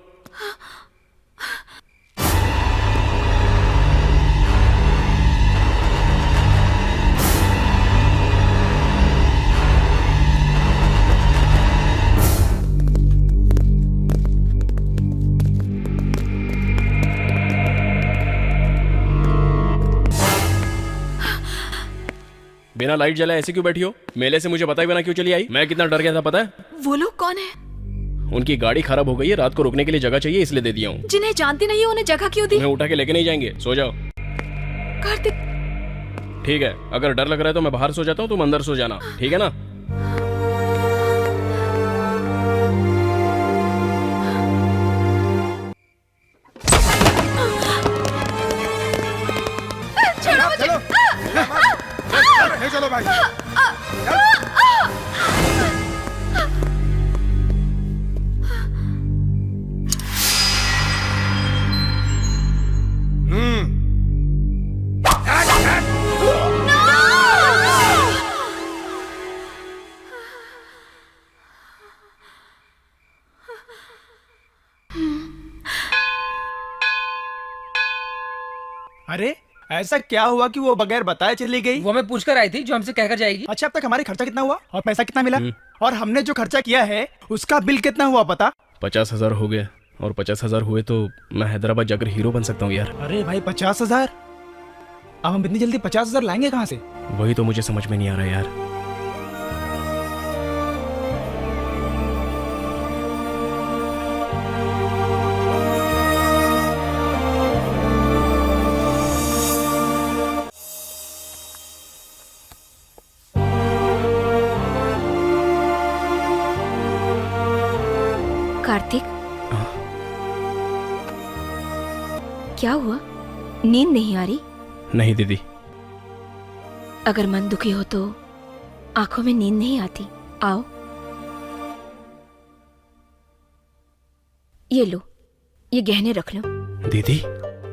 बिना लाइट जलाए ऐसे क्यों बैठी हो? मेले से मुझे बताए बिना क्यों चली आई? मैं कितना डर गया था पता है? वो लोग कौन है? उनकी गाड़ी खराब हो गई है, रात को रुकने के लिए जगह चाहिए इसलिए दे दिया हूँ। जिन्हें जानती नहीं हो उन्हें जगह क्यों दी? उन्हें उठा के लेके नहीं जाएंगे, सो जाओ। कार्तिक। ठीक है, अगर डर लग रहा है तो मैं बाहर सो जाता हूँ, तुम अंदर सो जाना, ठीक है ना? चलो चलो भाई। अरे ऐसा क्या हुआ कि वो बगैर बताए चली गई? वो हमें पूछकर आई थी जो हमसे कहकर जाएगी। अच्छा, अब तक हमारे खर्चा कितना हुआ और पैसा कितना मिला? और हमने जो खर्चा किया है उसका बिल कितना हुआ पता? 50,000 हो गए, और 50,000 हुए तो मैं हैदराबाद जाकर हीरो बन सकता हूँ यार। अरे भाई 50,000? अब हम इतनी जल्दी 50,000 लाएंगे कहाँ से? वही तो मुझे समझ में नहीं आ रहा यार। क्या हुआ? नींद नहीं आ रही? नहीं दीदी। अगर मन दुखी हो तो आंखों में नींद नहीं आती। आओ, ये लो, ये गहने रख लो। दीदी,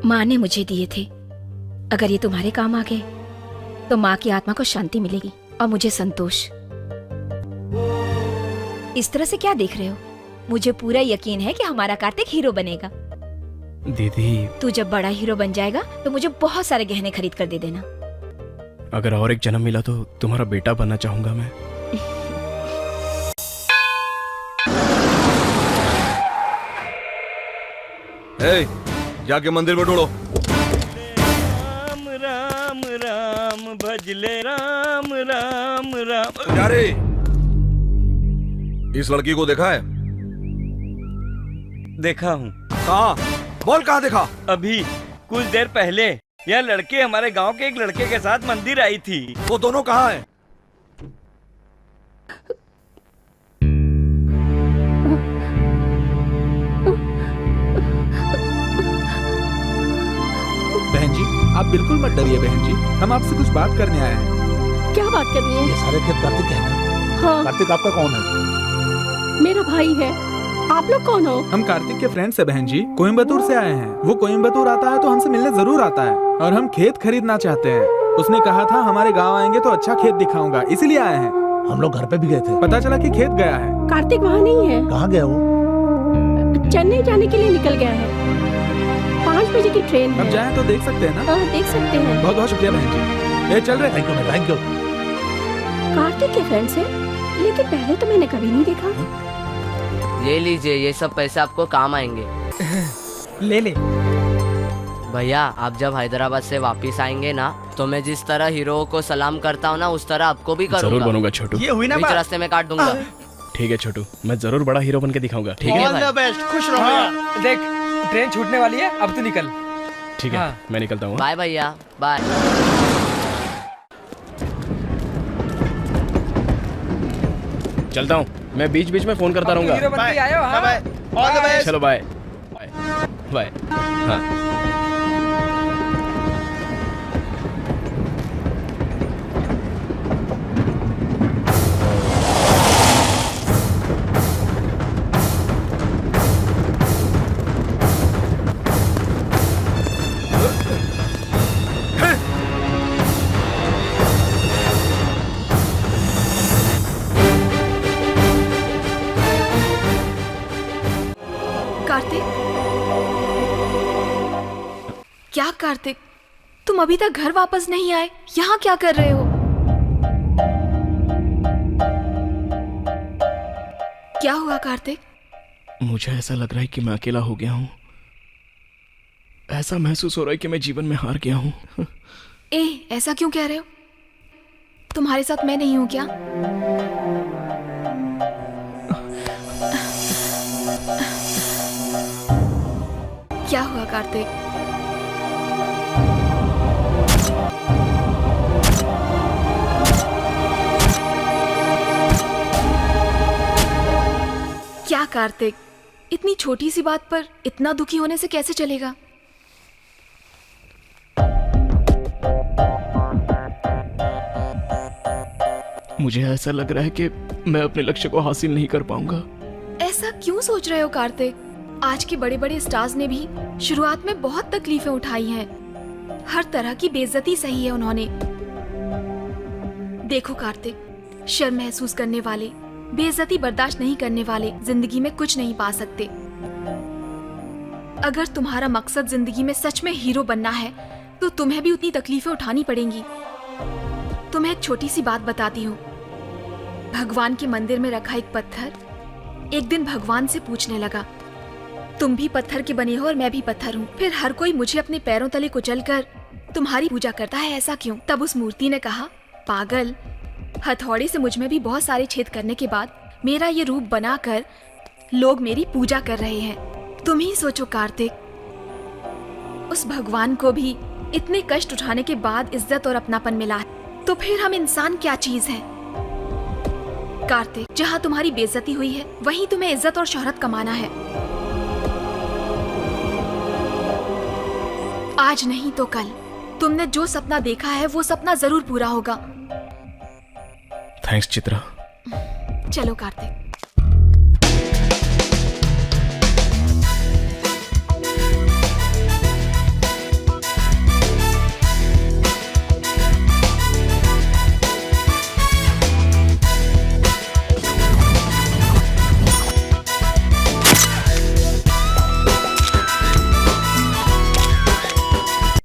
माँ ने मुझे दिए थे। अगर ये तुम्हारे काम आ गए तो माँ की आत्मा को शांति मिलेगी और मुझे संतोष। इस तरह से क्या देख रहे हो? मुझे पूरा यकीन है कि हमारा कार्तिक हीरो बनेगा। दीदी तू जब बड़ा हीरो बन जाएगा तो मुझे बहुत सारे गहने खरीद कर दे देना। अगर और एक जन्म मिला तो तुम्हारा बेटा बनना चाहूंगा मैं। जाके मंदिर में ढूंढो। राम राम राम भजले राम राम राम। जा रे, इस लड़की को देखा है? देखा हूँ। कहाँ? बोल, कहाँ देखा? अभी कुछ देर पहले यह लड़की हमारे गांव के एक लड़के के साथ मंदिर आई थी। वो दोनों कहाँ हैं? बहन जी, आप बिल्कुल मत डरिए बहन जी, हम आपसे कुछ बात करने आए हैं। क्या बात करनी है? ये सारे खेत कार्तिक के हैं ना? हाँ। कार्तिक आपका कौन है? मेरा भाई है। आप लोग कौन हो? हम कार्तिक के फ्रेंड्स हैं बहन जी, कोयम्बतूर से आए हैं। वो कोयम्बतूर आता है तो हमसे मिलने जरूर आता है और हम खेत खरीदना चाहते हैं। उसने कहा था हमारे गांव आएंगे तो अच्छा खेत दिखाऊंगा, इसीलिए आए हैं। हम लोग घर पे भी गए थे, पता चला कि खेत गया है। कार्तिक वहाँ नहीं है। कहाँ गया वो? चेन्नई जाने के लिए निकल गया है। 5 बजे की ट्रेन है। अब जाएं तो देख सकते हैं ना? हाँ, देख सकते हैं। बहुत बहुत शुक्रिया बहन जी। चल रहे। Thank you. कार्तिक के फ्रेंड्स है, लेकिन पहले तो मैंने कभी नहीं देखा। ये लीजिए, ये सब पैसे आपको काम आएंगे। ले ले। भैया, आप जब हैदराबाद से वापस आएंगे ना तो मैं जिस तरह हीरो को सलाम करता हूँ ना उस तरह आपको भी करूँगा। जरूर बनूंगा छोटू। ये हुई ना बीच बात। रास्ते में काट दूंगा। ठीक है छोटू, मैं जरूर बड़ा हीरो बन के दिखाऊंगा। ठीक है ऑल द बेस्ट, खुश रहो। हाँ, देख ट्रेन छूटने वाली है, अब तू निकल। ठीक है, मैं निकलता हूँ। बाय भैया, बाय। चलता हूँ, मैं बीच बीच में फोन करता रहूंगा। हीरो बन के आए हो। हाँ? All the best. चलो बाय बाय। हाँ। कार्तिक, क्या कार्तिक, तुम अभी तक घर वापस नहीं आए? यहाँ क्या कर रहे हो? क्या हुआ कार्तिक? मुझे ऐसा लग रहा है कि मैं अकेला हो गया हूँ। ऐसा महसूस हो रहा है कि मैं जीवन में हार गया हूँ। ऐसा क्यों कह रहे हो? तुम्हारे साथ मैं नहीं हूँ क्या? क्या हुआ कार्तिक? क्या कार्तिक, इतनी छोटी सी बात पर इतना दुखी होने से कैसे चलेगा? मुझे ऐसा लग रहा है कि मैं अपने लक्ष्य को हासिल नहीं कर पाऊंगा। ऐसा क्यों सोच रहे हो कार्तिक? आज के बड़े बड़े स्टार्स ने भी शुरुआत में बहुत तकलीफें उठाई हैं। हर तरह की बेइज्जती सही है उन्होंने। देखो कार्तिक, शर्म महसूस करने वाले, बेइज्जती बर्दाश्त नहीं करने वाले जिंदगी में कुछ नहीं पा सकते। अगर तुम्हारा मकसद जिंदगी में सच में हीरो बनना है तो तुम्हें भी उतनी तकलीफें उठानी पड़ेंगी। तुम्हें एक छोटी सी बात बताती हूँ। भगवान के मंदिर में रखा एक पत्थर एक दिन भगवान से पूछने लगा, तुम भी पत्थर के बने हो और मैं भी पत्थर हूँ, फिर हर कोई मुझे अपने पैरों तले कुचलकर तुम्हारी पूजा करता है, ऐसा क्यों? तब उस मूर्ति ने कहा, पागल, हथौड़े से मुझ में भी बहुत सारे छेद करने के बाद मेरा ये रूप बनाकर लोग मेरी पूजा कर रहे हैं। तुम ही सोचो कार्तिक, उस भगवान को भी इतने कष्ट उठाने के बाद इज्जत और अपनापन मिला है, तो फिर हम इंसान क्या चीज हैं? कार्तिक, जहाँ तुम्हारी बेइज्जती हुई है वहीं तुम्हें इज्जत और शोहरत कमाना है। आज नहीं तो कल तुमने जो सपना देखा है वो सपना जरूर पूरा होगा। थैंक्स चित्रा। चलो Kartik.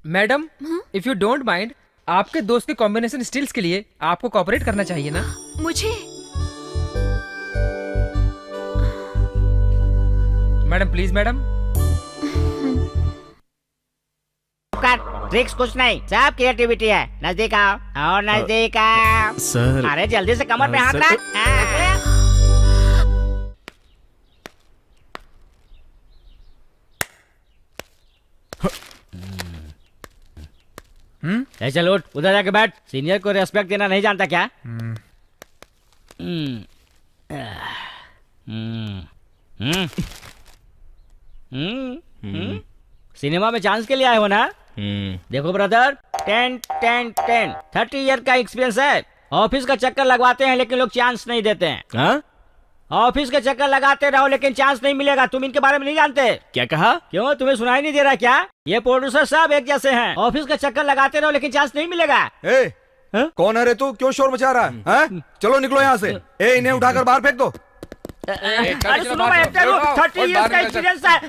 Madam, if you don't mind, आपके दोस्त के कॉम्बिनेशन स्टिल्स के लिए आपको कोऑपरेट करना चाहिए ना। मुझे मैडम प्लीज मैडम। ट्रिक्स कुछ नहीं, सब क्रिएटिविटी है। नजदीक आओ और नजदीक आओ। सर अरे जल्दी से कमर पे हाथ रख। चल उठ, उधर जाके बैठ। सीनियर को रेस्पेक्ट देना नहीं जानता क्या? सिनेमा में चांस के लिए आए हो ना? देखो ब्रदर, 30 ईयर का एक्सपीरियंस है। ऑफिस का चक्कर लगवाते हैं लेकिन लोग चांस नहीं देते हैं। ऑफिस के चक्कर लगाते रहो लेकिन चांस नहीं मिलेगा। तुम इनके बारे में नहीं जानते? क्या कहा? क्यों, तुम्हें सुनाई नहीं दे रहा क्या? ये प्रोड्यूसर सब एक जैसे हैं। ऑफिस का चक्कर लगाते रहो लेकिन चांस नहीं मिलेगा। कौन है रे तू? क्यों शोर मचा रहा है? चलो निकलो यहाँ से। इन्हें उठाकर बाहर फेंक दो। अरे सुनो, मैं एक्टर हूँ, 30 ईयर्स का एक्सपीरियंस है।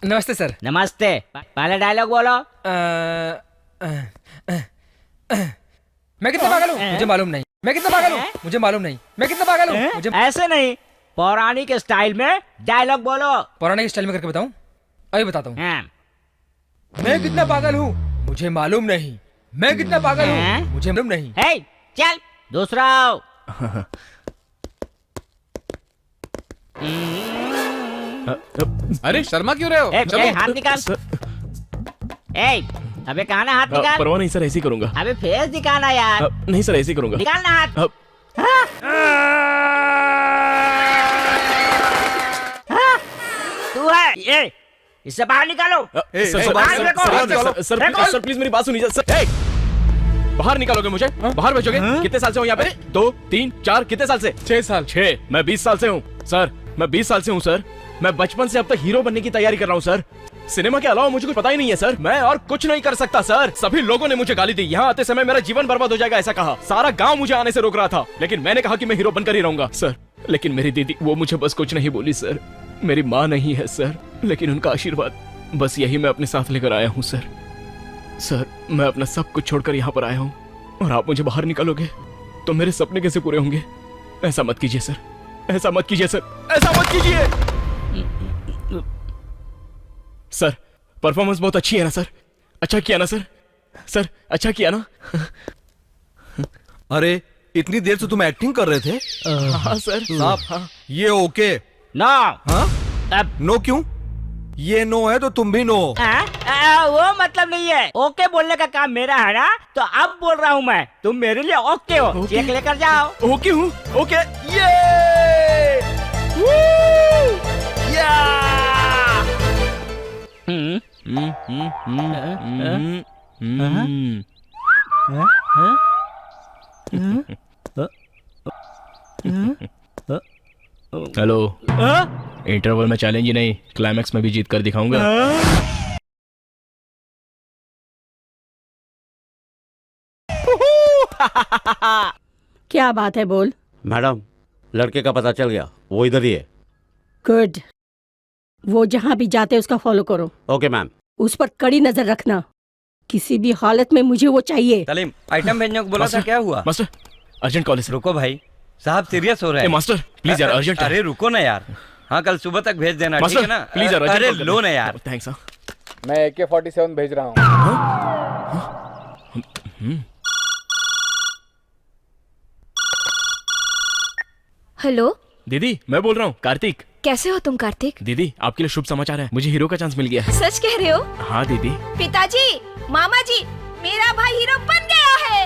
नमस्ते सर। नमस्ते। पहले डायलॉग बोलो। मैं कितना पागल हूँ मुझे मालूम नहीं। मैं कितना पागल हूँ मुझे मालूम नहीं। मैं कितना पागल हूँ मुझे। ऐसे नहीं, पौराणिक स्टाइल में डायलॉग बोलो। पौराणिक स्टाइल में करके बताऊं? अभी बताता हूँ। मैं कितना पागल हूँ मुझे मालूम नहीं। मैं कितना पागल हूँ मुझे मालूम नहीं। चल दूसरा। अरे शर्मा क्यों रहे हो? हाथ निकाल। अबे कहाँ ना हाथ निकाल। परवाह नहीं सर, ऐसे ही करूंगा। अबे फेस दिखाना यार। नहीं सर, ऐसे ही करूंगा। निकालना हाथ। तू है ये, इससे बाहर निकालो। सर प्लीज मेरी बात सुनिए सर। बाहर निकालोगे मुझे? बाहर भेजोगे? कितने साल से हूँ यहाँ पे? 2, 3, 4 कितने साल से? 6 साल। 6? मैं 20 साल से हूँ सर। मैं 20 साल से हूँ सर। मैं बचपन से अब तक हीरो बनने की तैयारी कर रहा हूँ सर। सिनेमा के अलावा मुझे कुछ पता ही नहीं है सर। मैं और कुछ नहीं कर सकता सर। सभी लोगों ने मुझे गाली दी। यहाँ आते समय मेरा जीवन बर्बाद हो जाएगा ऐसा कहा। सारा गांव मुझे आने से रोक रहा था, लेकिन मैंने कहा कि मैं हीरो बनकर ही रहूंगा सर। लेकिन मेरी दीदी वो मुझे बस कुछ नहीं बोली सर। मेरी माँ नहीं है सर, लेकिन उनका आशीर्वाद बस यही मैं अपने साथ लेकर आया हूँ सर। सर मैं अपना सब कुछ छोड़कर यहाँ पर आया हूँ और आप मुझे बाहर निकालोगे तो मेरे सपने कैसे पूरे होंगे? ऐसा मत कीजिए सर, ऐसा मत कीजिए सर, ऐसा मत कीजिए सर। परफॉर्मेंस बहुत अच्छी है ना सर? अच्छा किया ना सर? सर अच्छा किया ना? अरे इतनी देर से तुम एक्टिंग कर रहे थे? हाँ सर। साहब ये ओके नो। हाँ? नो क्यों? ये नो है तो तुम भी नो। वो मतलब नहीं है। ओके बोलने का काम मेरा है ना, तो अब बोल रहा हूँ मैं। तुम मेरे लिए ओके हो। चेक लेकर जाओ। ओके हूँ। ओके। ये हेलो। इंटरवल में चैलेंज ही नहीं, क्लाइमैक्स में भी जीत कर दिखाऊंगा। क्या बात है, बोल। मैडम लड़के का पता चल गया, वो इधर ही है। गुड। वो जहाँ भी जाते उसका फॉलो करो। Okay ma'am. उस पर कड़ी नजर रखना। किसी भी हालत में मुझे वो चाहिए। सलीम, आइटम भेजने को बोला था, क्या हुआ? मास्टर अर्जेंट कॉल है। रुको भाई, साहब सीरियस हो रहे हैं। मास्टर प्लीज यार, अर्जेंट। अरे रुको ना यार। हाँ कल सुबह तक भेज देना, ठीक है ना? प्लीज यार, अरे लो ना यार। थैंक्स। मैं AK-47 भेज रहा हूँ। हेलो दीदी, मैं बोल रहा हूँ कार्तिक। कैसे हो तुम कार्तिक? दीदी आपके लिए शुभ समाचार है, मुझे हीरो का चांस मिल गया है। सच कह रहे हो? हाँ दीदी। पिताजी, मामा जी, मेरा भाई हीरो बन गया है।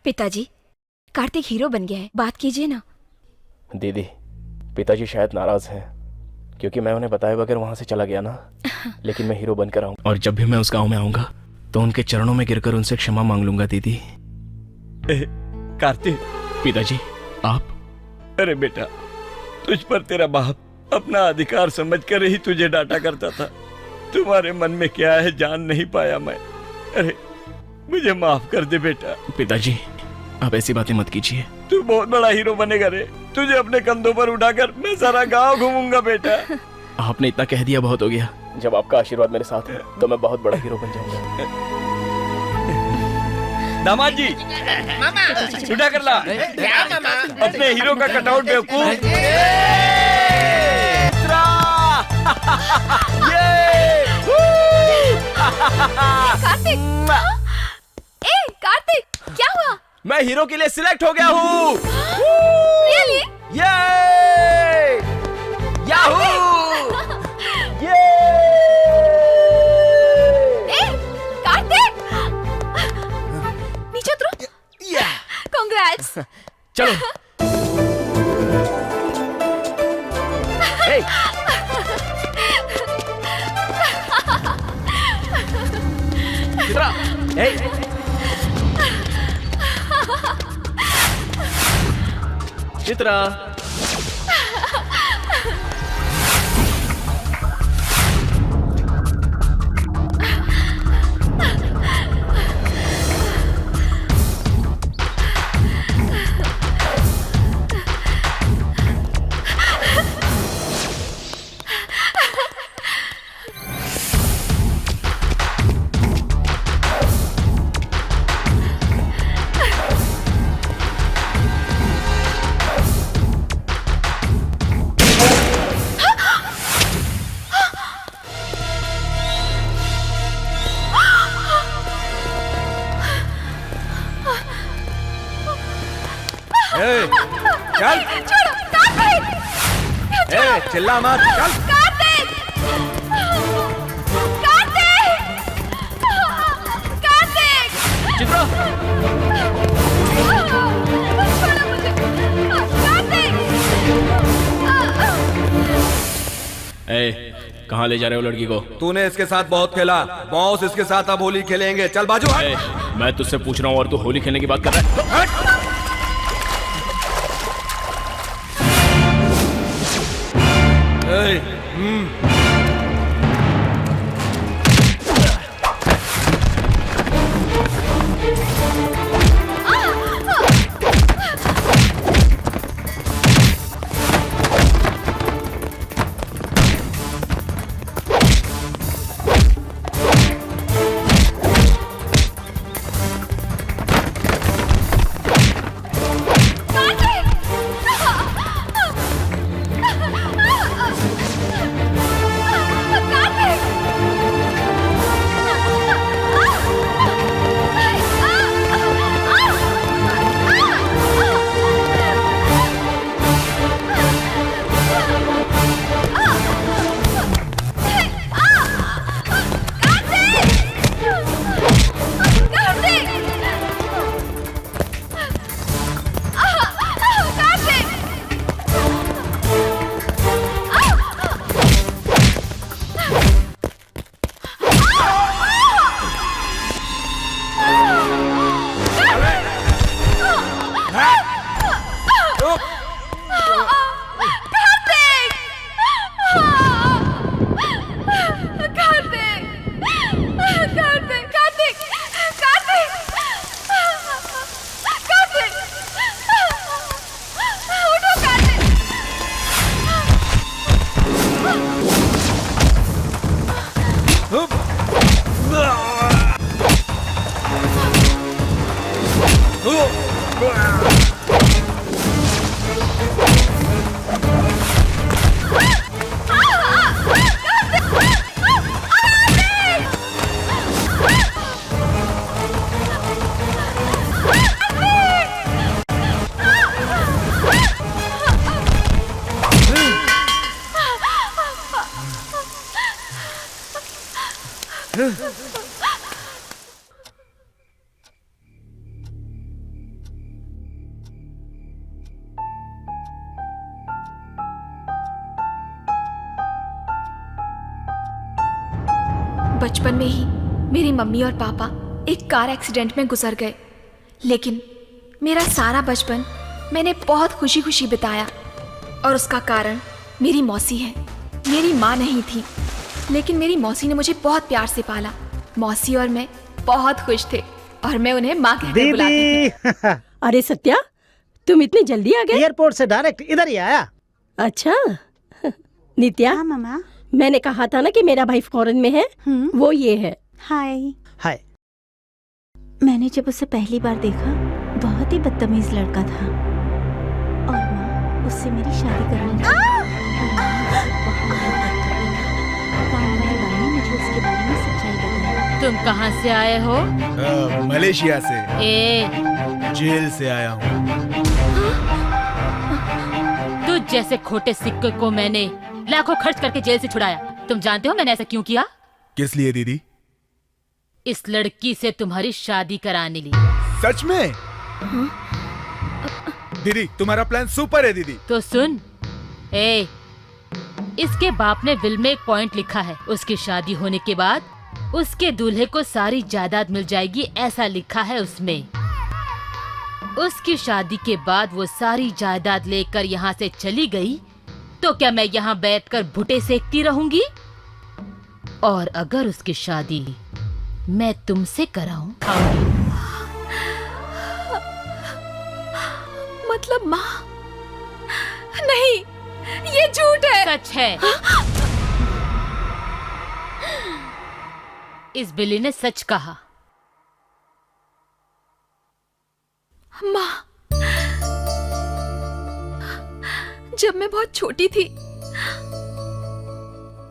पिताजी, कार्तिक हीरो बन गया है, बात कीजिए ना। दीदी, पिताजी शायद नाराज हैं क्योंकि मैं उन्हें बताए बगैर वहां से चला गया ना। लेकिन मैं हीरो बनकर आऊंगा और जब भी मैं उस गांव में आऊंगा तो उनके चरणों में गिरकर उनसे क्षमा मांग लूंगा। दीदी। कार्तिक। पिताजी आप? अरे बेटा, तुझ पर तेरा बाप अपना अधिकार समझकर ही तुझे डांटा करता था। तुम्हारे मन में क्या है जान नहीं पाया मैं। अरे मुझे माफ कर दे बेटा। पिताजी आप ऐसी बातें मत कीजिए। तू बहुत बड़ा हीरो बनेगा रे। तुझे अपने कंधों पर उठाकर मैं सारा गांव घूमूंगा बेटा। आपने इतना कह दिया बहुत हो गया। जब आपका आशीर्वाद मेरे साथ है तो मैं बहुत बड़ा हीरो बन जाऊंगा। दामाद जी, उठा कर ला अपने हीरो का कटआउट बेवकूफ। कार्तिक! ए कार्तिक, क्या हुआ? मैं हीरो के लिए सिलेक्ट हो गया हूँ। Really? ये याहू! ये! ए कार्तिक! नीचे उतरो। Congrats! चलो। Hey! चित्रा! Hey! चित्रा! चल छोड़ो कार्तिक! चिल्ला मत, चल। कार्तिक! कार्तिक! कार्तिक! चित्रा! छोड़ो मुझे! कार्तिक! कहाँ ले जा रहे हो लड़की को? तूने इसके साथ बहुत खेला, बॉस इसके साथ अब होली खेलेंगे। चल बाजू हट। मैं तुझसे पूछ रहा हूँ और तू होली खेलने की बात कर रहा है। बचपन में ही मेरी मम्मी और पापा एक कार एक्सीडेंट में गुजर गए, लेकिन मेरा सारा बचपन मैंने बहुत खुशी खुशी बिताया और उसका कारण मेरी मौसी है। मेरी माँ नहीं थी, लेकिन मेरी मौसी ने मुझे बहुत प्यार से पाला। मौसी और मैं बहुत खुश थे और मैं उन्हें माँ कहकर बुलाती थी। अरे सत्या, तुम इतनी जल्दी आ गए? एयरपोर्ट से डायरेक्ट इधर ही आया। अच्छा नित्या। हाँ मामा। मैंने कहा था ना कि मेरा भाई फॉरेन में है। वो ये है। हाय। हाय। मैंने जब उसे पहली बार देखा बहुत ही बदतमीज लड़का था और माँ उससे मेरी शादी करवानी मुझे उसके बारे में सच्चाई बताई। तुम कहाँ से आए हो? मलेशिया से। जेल से आया हूँ। तुझ जैसे खोटे सिक्के को मैंने लाखों खर्च करके जेल से छुड़ाया। तुम जानते हो मैंने ऐसा क्यों किया? किस लिए दीदी? इस लड़की से तुम्हारी शादी कराने लिए। सच में? दीदी तुम्हारा प्लान सुपर है दीदी। तो सुन, इसके बाप ने विल में एक पॉइंट लिखा है, उसकी शादी होने के बाद उसके दूल्हे को सारी जायदाद मिल जाएगी, ऐसा लिखा है उसमें। उसकी शादी के बाद वो सारी जायदाद लेकर यहाँ से चली गई तो क्या मैं यहाँ बैठकर भुट्टे सेकती रहूंगी? और अगर उसकी शादी मैं तुमसे कराऊं? मतलब माँ? नहीं, ये झूठ है। सच है। इस बिल्ली ने सच कहा। माँ, जब मैं बहुत छोटी थी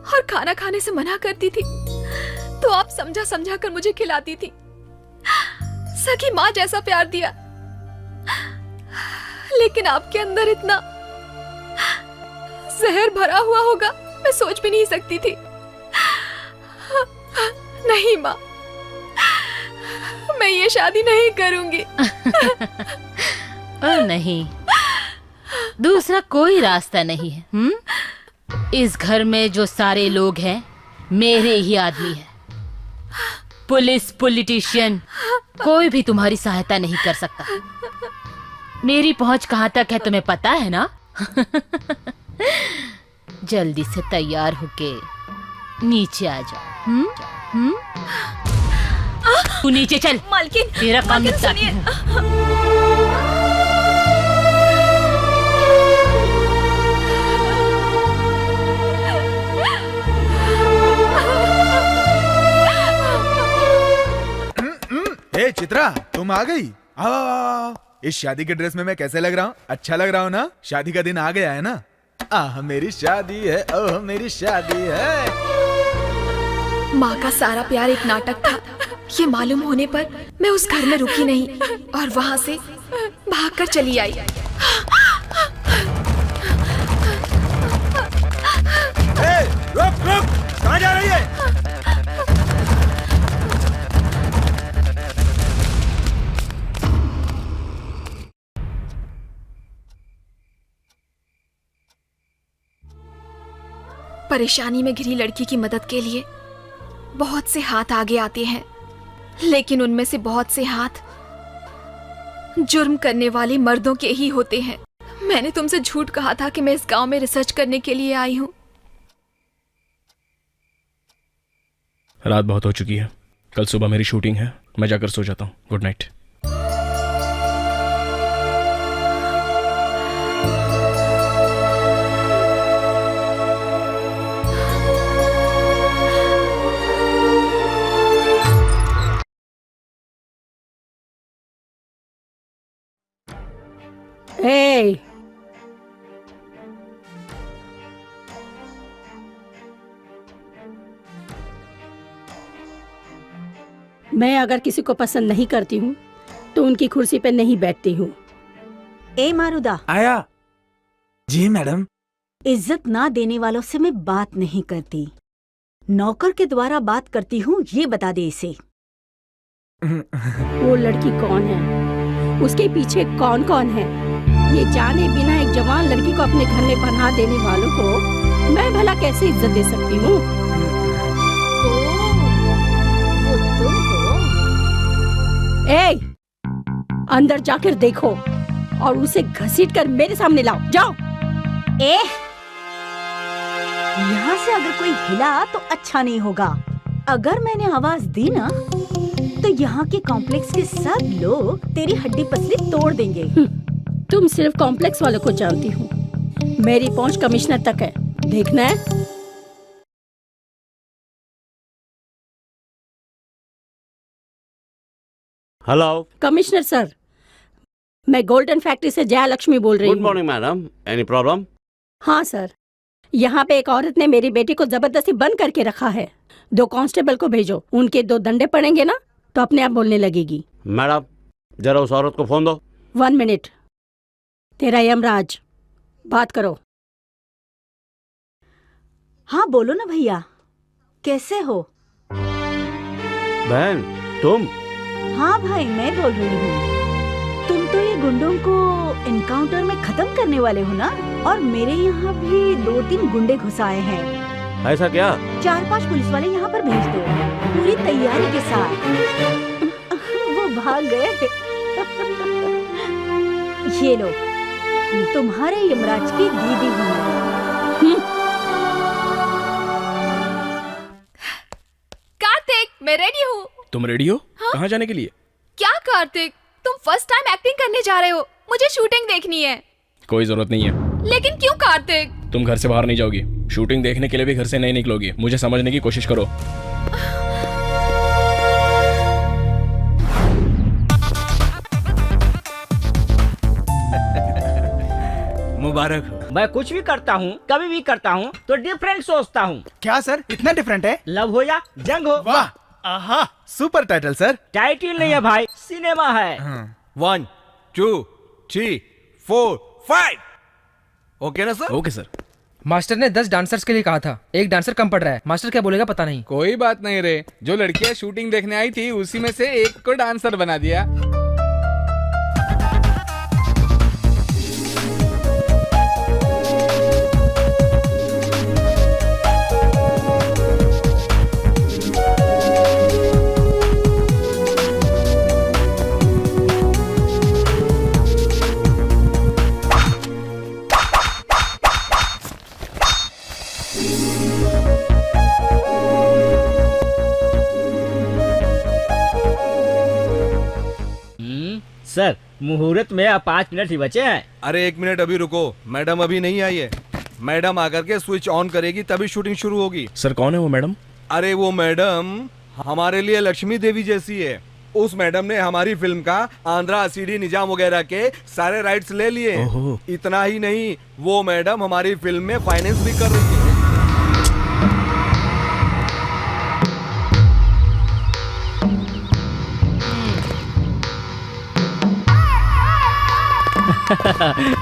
और खाना खाने से मना करती थी तो आप समझा समझा कर मुझे खिलाती थी। सखी माँ जैसा प्यार दिया, लेकिन आपके अंदर इतना जहर भरा हुआ होगा मैं सोच भी नहीं सकती थी। नहीं माँ, मैं ये शादी नहीं करूंगी। और नहीं, दूसरा कोई रास्ता नहीं है। इस घर में जो सारे लोग हैं मेरे ही आदमी हैं। पुलिस, पॉलिटिशियन, कोई भी तुम्हारी सहायता नहीं कर सकता। मेरी पहुंच कहां तक है तुम्हें पता है ना? जल्दी से तैयार होके नीचे आ जाओ। तू नीचे चल। मालकिन, तेरा काम निपटाती हूँ। चित्रा तुम आ गई। इस शादी के ड्रेस में मैं कैसे लग रहा हूँ? अच्छा लग रहा हूँ ना? शादी का दिन आ गया है ना? आह मेरी शादी है, ओह मेरी शादी है। माँ का सारा प्यार एक नाटक था, ये मालूम होने पर मैं उस घर में रुकी नहीं और वहाँ से भागकर चली आई। रुक रुक, कहाँ जा रही है? परेशानी में घिरी लड़की की मदद के लिए बहुत से हाथ आगे आते हैं, लेकिन उनमें से बहुत से हाथ जुर्म करने वाले मर्दों के ही होते हैं। मैंने तुमसे झूठ कहा था कि मैं इस गांव में रिसर्च करने के लिए आई हूँ। रात बहुत हो चुकी है, कल सुबह मेरी शूटिंग है, मैं जाकर सो जाता हूँ। Good night. Hey! मैं अगर किसी को पसंद नहीं करती हूँ तो उनकी कुर्सी पे नहीं बैठती हूँ। ए मारुदा। आया। जी मैडम। इज्जत ना देने वालों से मैं बात नहीं करती, नौकर के द्वारा बात करती हूँ, ये बता दे इसे। वो लड़की कौन है? उसके पीछे कौन कौन है? ये जाने बिना एक जवान लड़की को अपने घर में पनाह देने वालों को मैं भला कैसे इज्जत दे सकती हूँ? अंदर जाकर देखो और उसे घसीटकर मेरे सामने लाओ। जाओ। यहाँ से अगर कोई हिला तो अच्छा नहीं होगा। अगर मैंने आवाज दी ना तो यहाँ के कॉम्प्लेक्स के सब लोग तेरी हड्डी पसली तोड़ देंगे। तुम सिर्फ कॉम्प्लेक्स वालों को जानती हो, मेरी पहुंच कमिश्नर तक है। देखना है? हेलो कमिश्नर सर, मैं गोल्डन फैक्ट्री से जया लक्ष्मी बोल रही हूँ। Good morning madam, any problem? हाँ सर, यहाँ पे एक औरत ने मेरी बेटी को जबरदस्ती बंद करके रखा है। 2 कांस्टेबल को भेजो, उनके 2 डंडे पड़ेंगे ना तो अपने आप बोलने लगेगी। मैडम जरा उस औरत को फोन दो। 1 मिनट। तेरा यमराज, बात करो। हाँ बोलो ना भैया, कैसे हो? बहन तुम? हाँ भाई मैं बोल रही हूँ। तुम तो ये गुंडों को एनकाउंटर में खत्म करने वाले हो ना? और मेरे यहाँ भी 2-3 गुंडे घुस आए हैं। ऐसा क्या? 4-5 पुलिस वाले यहाँ पर भेज दो पूरी तैयारी के साथ। वो भाग गए। ये लो, तुम्हारे यमराज की दीदी हूँ। कार्तिक, मैं रेडी हूँ। तुम रेडी हो? हाँ? कहाँ जाने के लिए? क्या कार्तिक, तुम फर्स्ट टाइम एक्टिंग करने जा रहे हो? मुझे शूटिंग देखनी है। कोई जरूरत नहीं है। लेकिन क्यों कार्तिक? तुम घर से बाहर नहीं जाओगी, शूटिंग देखने के लिए भी घर से नहीं निकलोगी। मुझे समझने की कोशिश करो। मुबारक हो। मैं कुछ भी करता हूँ, कभी भी करता हूँ तो डिफरेंट सोचता हूँ। क्या सर, इतना डिफरेंट है? लव हो या जंग हो। वाह, आहा, सुपर टाइटल सर। टाइटल नहीं है भाई, सिनेमा है। 1 2 3 4 5। ओके ना सर? Okay sir. मास्टर ने 10 डांसर्स के लिए कहा था, एक डांसर कम पड़ रहा है। मास्टर क्या बोलेगा पता नहीं। कोई बात नहीं रे, जो लड़कियां शूटिंग देखने आई थी उसी में से एक को डांसर बना दिया। सर, मुहूर्त में अब 5 मिनट ही बचे हैं। अरे 1 मिनट अभी रुको, मैडम अभी नहीं आई है। मैडम आकर के स्विच ऑन करेगी तभी शूटिंग शुरू होगी। सर कौन है वो मैडम? अरे वो मैडम हमारे लिए लक्ष्मी देवी जैसी है। उस मैडम ने हमारी फिल्म का आंध्रा, सीडी, निजाम वगैरह के सारे राइट्स ले लिए। इतना ही नहीं, वो मैडम हमारी फिल्म में फाइनेंस भी कर रही है।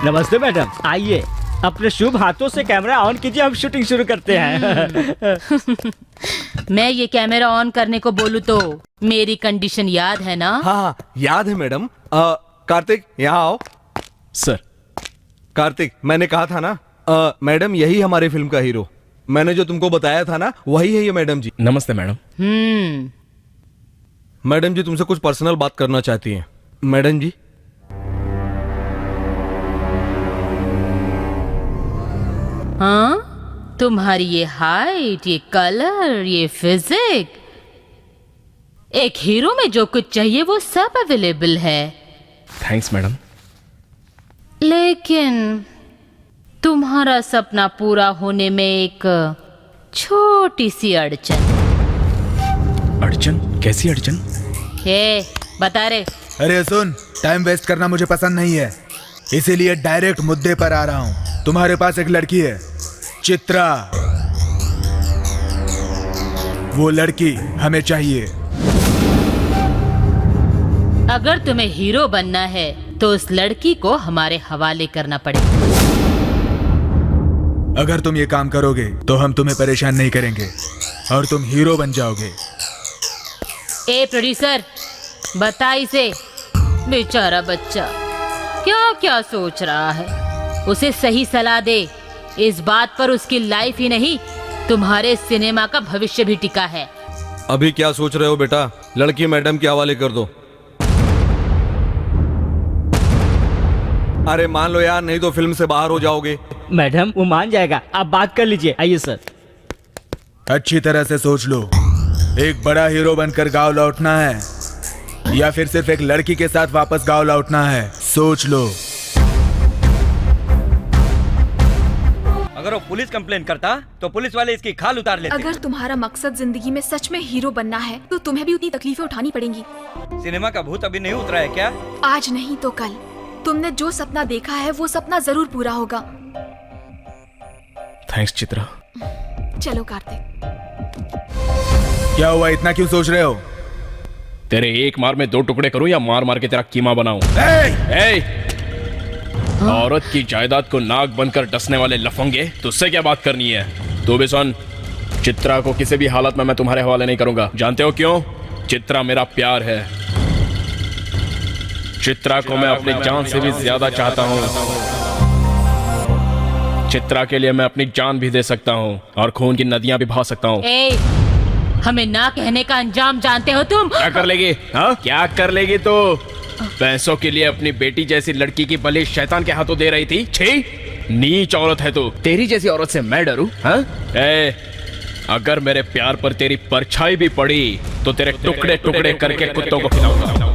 नमस्ते मैडम, आइए अपने शुभ हाथों से कैमरा ऑन कीजिए, हम शूटिंग शुरू करते हैं। मैं ये कैमरा ऑन करने को बोलूं तो मेरी कंडीशन याद है ना? हाँ याद है मैडम। कार्तिक यहाँ आओ। सर। कार्तिक, मैंने कहा था ना मैडम यही हमारी फिल्म का हीरो। मैंने जो तुमको बताया था ना वही है ये मैडम जी। नमस्ते मैडम। मैडम जी तुमसे कुछ पर्सनल बात करना चाहती हैं। मैडम जी। हाँ, तुम्हारी ये हाइट, ये कलर, ये फिजिक, एक हीरो में जो कुछ चाहिए वो सब अवेलेबल है। Thanks madam. लेकिन तुम्हारा सपना पूरा होने में एक छोटी सी अड़चन। अड़चन? कैसी अड़चन? बता रे। अरे सुन, टाइम वेस्ट करना मुझे पसंद नहीं है, इसीलिए डायरेक्ट मुद्दे पर आ रहा हूँ। तुम्हारे पास एक लड़की है, चित्रा। वो लड़की हमें चाहिए। अगर तुम्हें हीरो बनना है तो उस लड़की को हमारे हवाले करना पड़ेगा। अगर तुम ये काम करोगे तो हम तुम्हें परेशान नहीं करेंगे और तुम हीरो बन जाओगे। ए प्रोड्यूसर, बता इसे, बेचारा बच्चा क्या क्या सोच रहा है, उसे सही सलाह दे। इस बात पर उसकी लाइफ ही नहीं तुम्हारे सिनेमा का भविष्य भी टिका है। अभी क्या सोच रहे हो बेटा? लड़की मैडम के हवाले कर दो। अरे मान लो यार, नहीं तो फिल्म से बाहर हो जाओगे। मैडम वो मान जाएगा, आप बात कर लीजिए। आइए सर। अच्छी तरह से सोच लो, एक बड़ा हीरो बनकर गांव लौटना है या फिर सिर्फ एक लड़की के साथ वापस गांव लौटना है, सोच लो। अगर वो पुलिस कंप्लेन करता तो पुलिस वाले इसकी खाल उतार लेते। अगर तुम्हारा मकसद जिंदगी में सच में हीरो बनना है तो तुम्हें भी उतनी तकलीफें उठानी पड़ेंगी। सिनेमा का भूत अभी नहीं उतरा है क्या? आज नहीं तो कल तुमने जो सपना देखा है वो सपना जरूर पूरा होगा। थैंक्स चित्रा। चलो कार्तिक। क्या हुआ, इतना क्यों सोच रहे हो? तेरे एक मार में 2 टुकड़े करूं या मार मार के तेरा कीमा बनाऊं? औरत की जायदाद को नाक बनकर डसने वाले लफंगे, तुझसे क्या बात करनी है? तू भी सुन, चित्रा को किसी भी हालत में मैं तुम्हारे हवाले नहीं करूंगा। जानते हो क्यों? चित्रा मेरा प्यार है। चित्रा को मैं अपनी जान से भी ज्यादा चाहता हूँ। चित्रा के लिए मैं अपनी जान भी दे सकता हूँ और खून की नदियां भी बहा सकता हूँ। हमें ना कहने का अंजाम जानते हो तुम? क्या कर लेगी? हाँ, क्या कर लेगी? तो पैसों के लिए अपनी बेटी जैसी लड़की की बलि शैतान के हाथों दे रही थी। छी, नीच औरत है तू। तेरी जैसी औरत से मैं डरूं? हाँ? अगर मेरे प्यार पर तेरी परछाई भी पड़ी तो तेरे टुकड़े टुकड़े करके कुत्तों को खिलाऊंगा।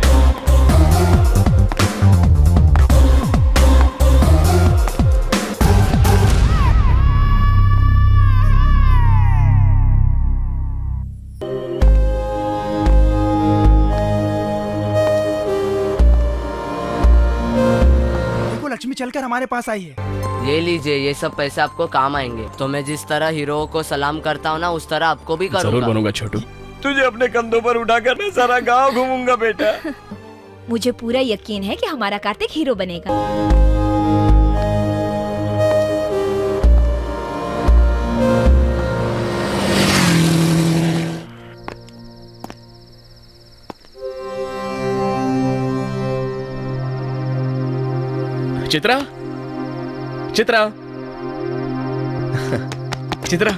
लक्ष्मी चलकर हमारे पास आई है। ये लीजिए, ये सब पैसे आपको काम आएंगे। तो मैं जिस तरह हीरो को सलाम करता हूँ ना, उस तरह आपको भी करूँगा। जरूर बनूंगा छोटू। तुझे अपने कंधों पर उठाकर मैं सारा गांव घूमूंगा बेटा। मुझे पूरा यकीन है कि हमारा कार्तिक हीरो बनेगा। चित्रा, चित्रा, चित्रा,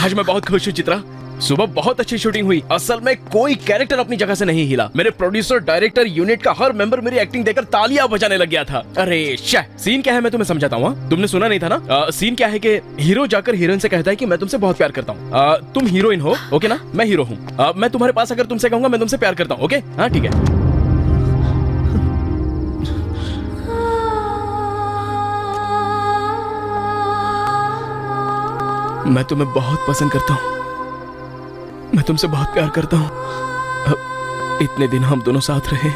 आज मैं बहुत खुश हूँ चित्रा। सुबह बहुत अच्छी शूटिंग हुई। असल में कोई कैरेक्टर अपनी जगह से नहीं हिला। मेरे प्रोड्यूसर, डायरेक्टर, यूनिट का हर मेंबर मेरी एक्टिंग देखकर तालियां बजाने लग गया था। अरे सीन क्या है मैं तुम्हें समझाता हूँ। तुमने सुना नहीं था ना? सीन क्या है कि हीरो जाकर हीरोइन से कहता है कि मैं तुमसे बहुत प्यार करता हूँ। तुम हीरोइन हो, ओके ना? मैं हीरो हूँ। मैं तुम्हारे पास आकर तुमसे कहूंगा मैं तुमसे प्यार करता हूँ, ओके? हाँ ठीक है। मैं तुम्हें बहुत पसंद करता हूँ। मैं तुमसे बहुत प्यार करता हूँ। इतने दिन हम दोनों साथ रहे,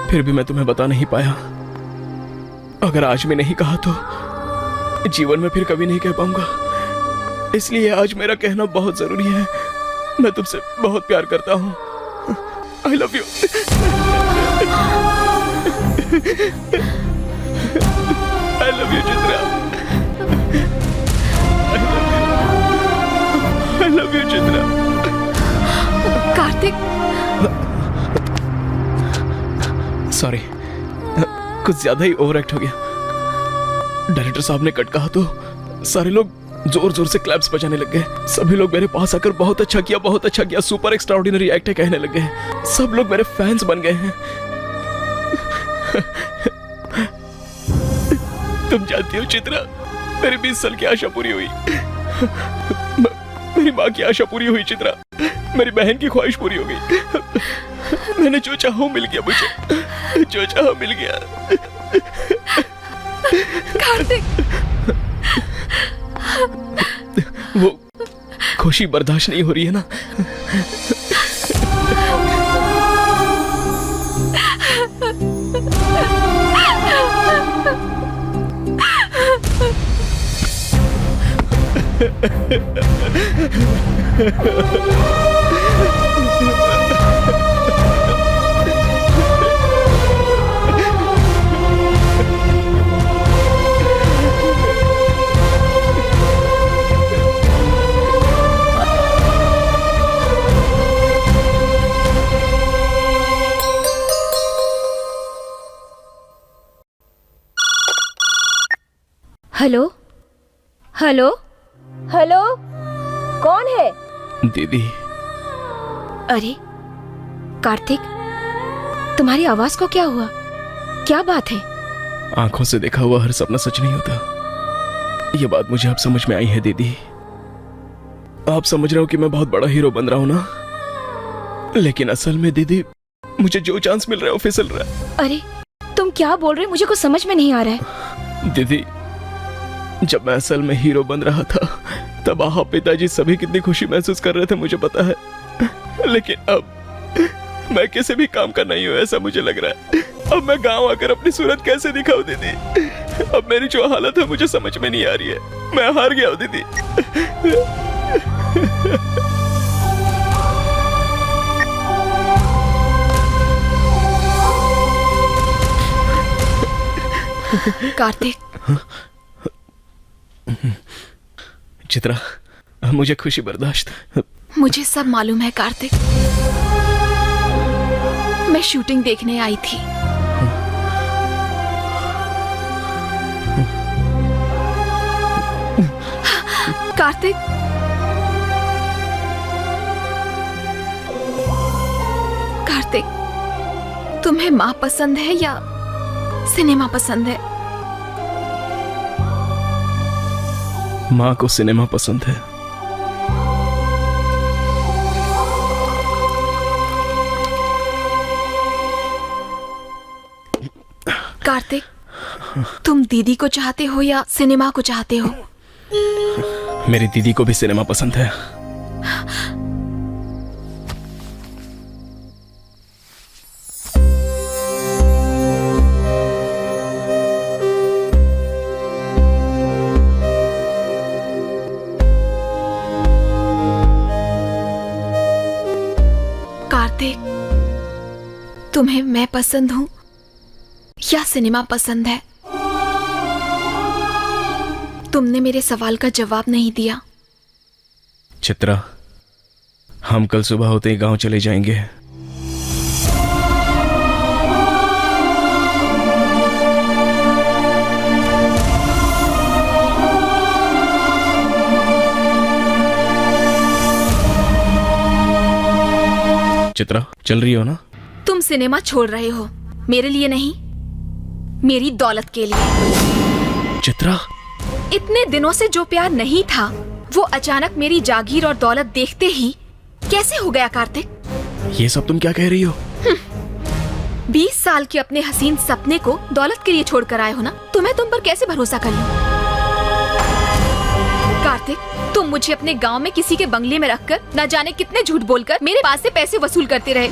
फिर भी मैं तुम्हें बता नहीं पाया। अगर आज मैं नहीं कहा तो जीवन में फिर कभी नहीं कह पाऊंगा। इसलिए आज मेरा कहना बहुत जरूरी है। मैं तुमसे बहुत प्यार करता हूँ। I love you. I love you Chitra. I love you, Chitra. Kartik. Sorry, कुछ ज्यादा ही ओवर एक्ट हो गया। डायरेक्टर साहब ने कट कहा तो सारे लोग जोर जोर से क्लैप्स बजाने लग गए। सभी लोग मेरे पास आकर बहुत अच्छा किया, बहुत अच्छा किया, सुपर एक्स्ट्राऑर्डिनरी एक्ट है कहने लग गए। सब लोग मेरे फैंस बन गए हैं। तुम जानती हो चित्रा, मेरी 20 साल की आशा पूरी हुई। मेरी माँ की आशा पूरी हुई चित्रा। मेरी बहन की ख्वाहिश पूरी हो गई। मैंने जो चाहा मिल गया मुझे। जो चाहा मिल गया। कार्तिक। वो खुशी बर्दाश्त नहीं हो रही है ना? हेलो हेलो हेलो, कौन है? दीदी। अरे कार्तिक, तुम्हारी आवाज को क्या हुआ? क्या बात है? आंखों से देखा हुआ हर सपना सच नहीं होता। ये बात मुझे अब समझ में आई है दीदी। आप समझ रहे हो कि मैं बहुत बड़ा हीरो बन रहा हूं ना, लेकिन असल में दीदी मुझे जो चांस मिल रहा है वो फिसल रहा है। अरे तुम क्या बोल रहे हो, मुझे कुछ समझ में नहीं आ रहा है। दीदी जब मैं असल में हीरो बन रहा था तब आप पिताजी सभी कितनी खुशी महसूस कर रहे थे मुझे पता है, लेकिन अब मैं किसी भी काम का नहीं हूँ ऐसा मुझे लग रहा है। अब मैं गांव आकर अपनी सूरत कैसे दिखाऊं दीदी? अब मेरी जो हालत है मुझे समझ में नहीं आ रही है। मैं हार गया हूँ दीदी। कार्तिक, चित्रा मुझे खुशी बर्दाश्त। मुझे सब मालूम है कार्तिक। मैं शूटिंग देखने आई थी। कार्तिक, कार्तिक, तुम्हें माँ पसंद है या सिनेमा पसंद है? माँ को सिनेमा पसंद है। कार्तिक, तुम दीदी को चाहते हो या सिनेमा को चाहते हो? मेरी दीदी को भी सिनेमा पसंद है। कार्तिक, तुम्हें मैं पसंद हूं या सिनेमा पसंद है? तुमने मेरे सवाल का जवाब नहीं दिया। चित्रा, हम कल सुबह होते ही गांव चले जाएंगे। चित्रा, चल रही हो ना? तुम सिनेमा छोड़ रहे हो, मेरे लिए नहीं, मेरी दौलत के लिए। चित्रा, इतने दिनों से जो प्यार नहीं था वो अचानक मेरी जागीर और दौलत देखते ही कैसे हो गया कार्तिक? ये सब तुम क्या कह रही हो? 20 साल के अपने हसीन सपने को दौलत के लिए छोड़कर आए हो ना, तुम्हें तुम पर कैसे भरोसा कर लूं? कार्तिक, तुम मुझे अपने गांव में किसी के बंगले में रखकर न जाने कितने झूठ बोलकर मेरे पास से पैसे वसूल करते रहे।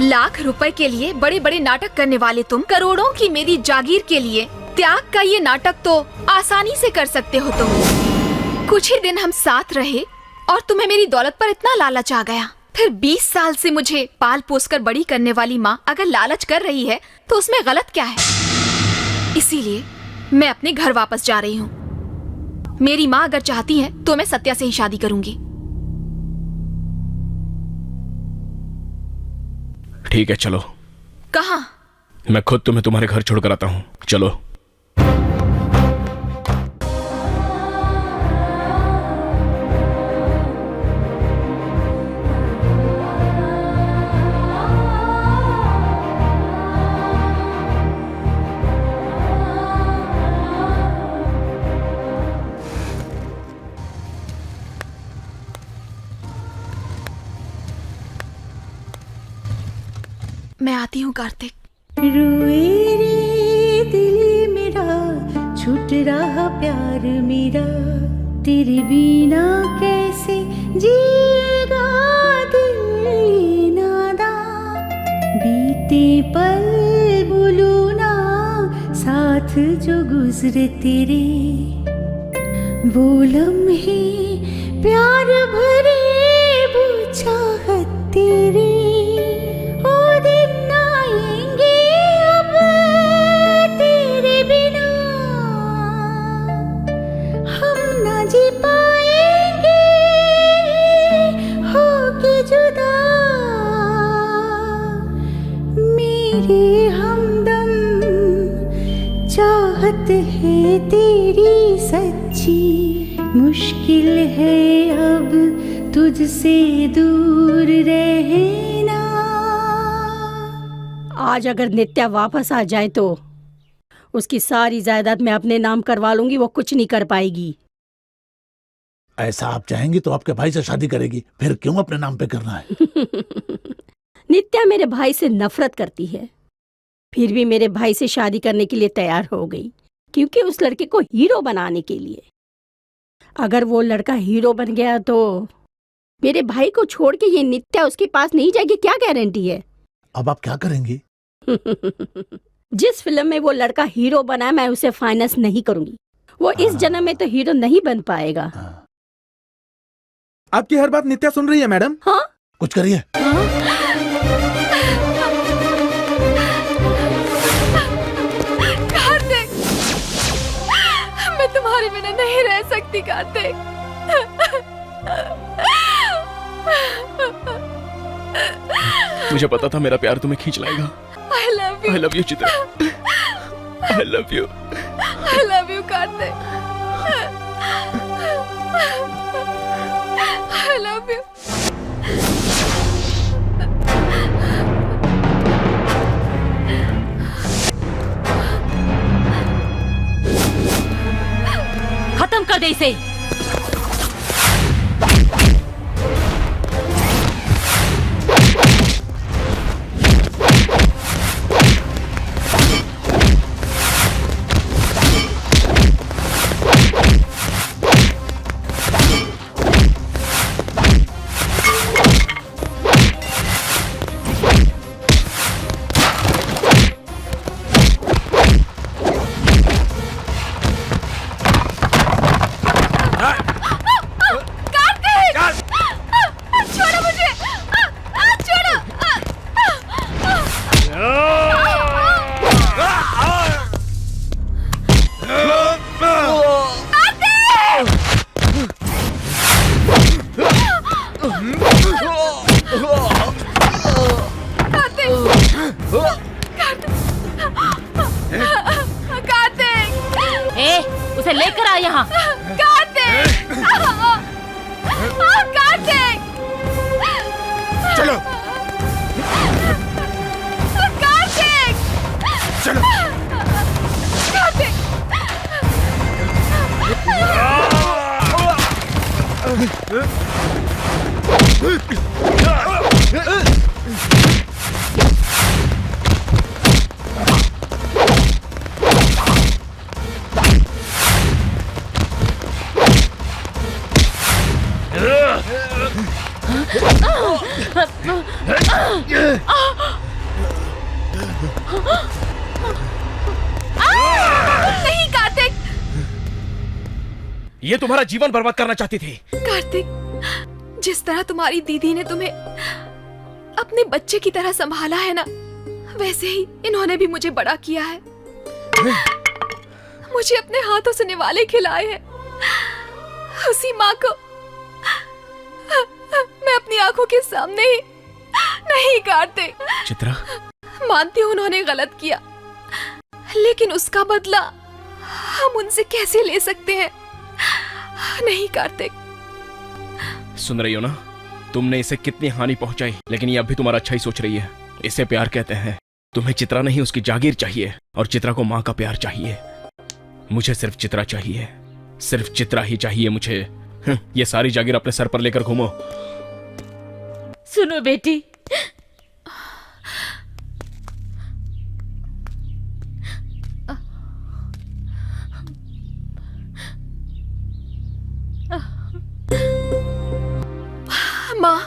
लाख रुपए के लिए बड़े बड़े नाटक करने वाले तुम करोड़ों की मेरी जागीर के लिए त्याग का ये नाटक तो आसानी से कर सकते हो तुम। कुछ ही दिन हम साथ रहे और तुम्हें मेरी दौलत पर इतना लालच आ गया। फिर 20 साल से मुझे पाल पोस कर बड़ी करने वाली माँ अगर लालच कर रही है तो उसमें गलत क्या है? इसीलिए मैं अपने घर वापस जा रही हूँ। मेरी माँ अगर चाहती है तो मैं सत्या से ही शादी करूंगी। ठीक है, चलो। कहाँ? मैं खुद तुम्हें तुम्हारे घर छोड़कर आता हूँ, चलो। मैं आती हूँ कार्तिक। रोए रे दिल मेरा, छूट रहा प्यार मेरा, तेरे बिना कैसे जिएगा दिल नादान। बीते पल बोलो ना साथ जो गुजरे तेरे, वो लम्हे प्यार भरे वो चाहत तेरी। जी पाएंगे होके जुदा, मेरे हमदम चाहत है तेरी सच्ची। मुश्किल है अब तुझसे दूर रहना। आज अगर नित्या वापस आ जाए तो उसकी सारी जायदाद मैं अपने नाम करवा लूंगी, वो कुछ नहीं कर पाएगी। ऐसा आप चाहेंगी तो आपके भाई से शादी करेगी, फिर क्यों अपने नाम पे करना है? नित्या मेरे भाई से नफरत करती है, फिर भी मेरे भाई से शादी करने के लिए तैयार हो गई, क्योंकि उस लड़के को हीरो बनाने के लिए। अगर वो लड़का हीरो बन गया तो मेरे भाई को छोड़ के ये नित्या उसके पास नहीं जाएगी, क्या गारंटी है? अब आप क्या करेंगी? जिस फिल्म में वो लड़का हीरो बना मैं उसे फाइनेंस नहीं करूंगी। वो इस जन्म में तो हीरो नहीं बन पाएगा। आपकी हर बात नित्या सुन रही है मैडम। हाँ, कुछ करिए। कार्तिक, मैं तुम्हारे बिना नहीं रह सकती कार्तिक। मुझे पता था मेरा प्यार तुम्हें खींच लाएगा। I love you. I love you Chitra. I love you। I love you Kartik. I love you। खत्म कर दे इसे। उसे लेकर आ यहाँ। कार्तिक! कार्तिक! चलो। कार्तिक! चलो। कार्तिक! नहीं कार्तिक! ये तुम्हारा जीवन बर्बाद करना चाहती थी। कार्तिक, जिस तरह तुम्हारी दीदी ने तुम्हें अपने बच्चे की तरह संभाला है ना, वैसे ही इन्होंने भी मुझे बड़ा किया है। मुझे अपने हाथों से निवाले खिलाए हैं। उसी माँ को मैं अपनी आंखों के सामने ही नहीं कार्तिक। चित्रा, मानती हूँ उन्होंने गलत किया, लेकिन उसका बदला हम उनसे कैसे ले सकते हैं? नहीं कार्तिक। सुन रही हो ना, तुमने इसे कितनी हानि पहुंचाई, लेकिन ये अब भी तुम्हारा अच्छा ही सोच रही है। इसे प्यार कहते हैं। तुम्हें चित्रा नहीं, उसकी जागीर चाहिए, और चित्रा को माँ का प्यार चाहिए। मुझे सिर्फ चित्रा चाहिए, सिर्फ चित्रा ही चाहिए मुझे। ये सारी जागीर अपने सर पर लेकर घूमो। सुनो बेटी, माँ,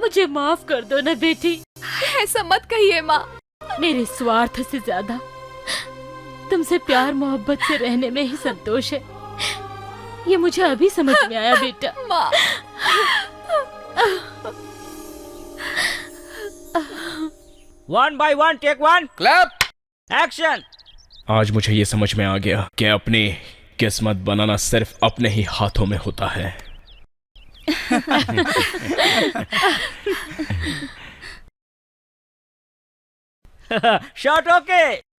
मुझे माफ कर दो ना बेटी। ऐसा मत कहिए माँ। मेरे स्वार्थ से ज्यादा तुमसे प्यार मोहब्बत से रहने में ही संतोष है। ये मुझे अभी समझ में आया बेटा। माँ। One by one, take one, clap, action. आज मुझे ये समझ में आ गया कि अपनी किस्मत बनाना सिर्फ अपने ही हाथों में होता है। Shot okay.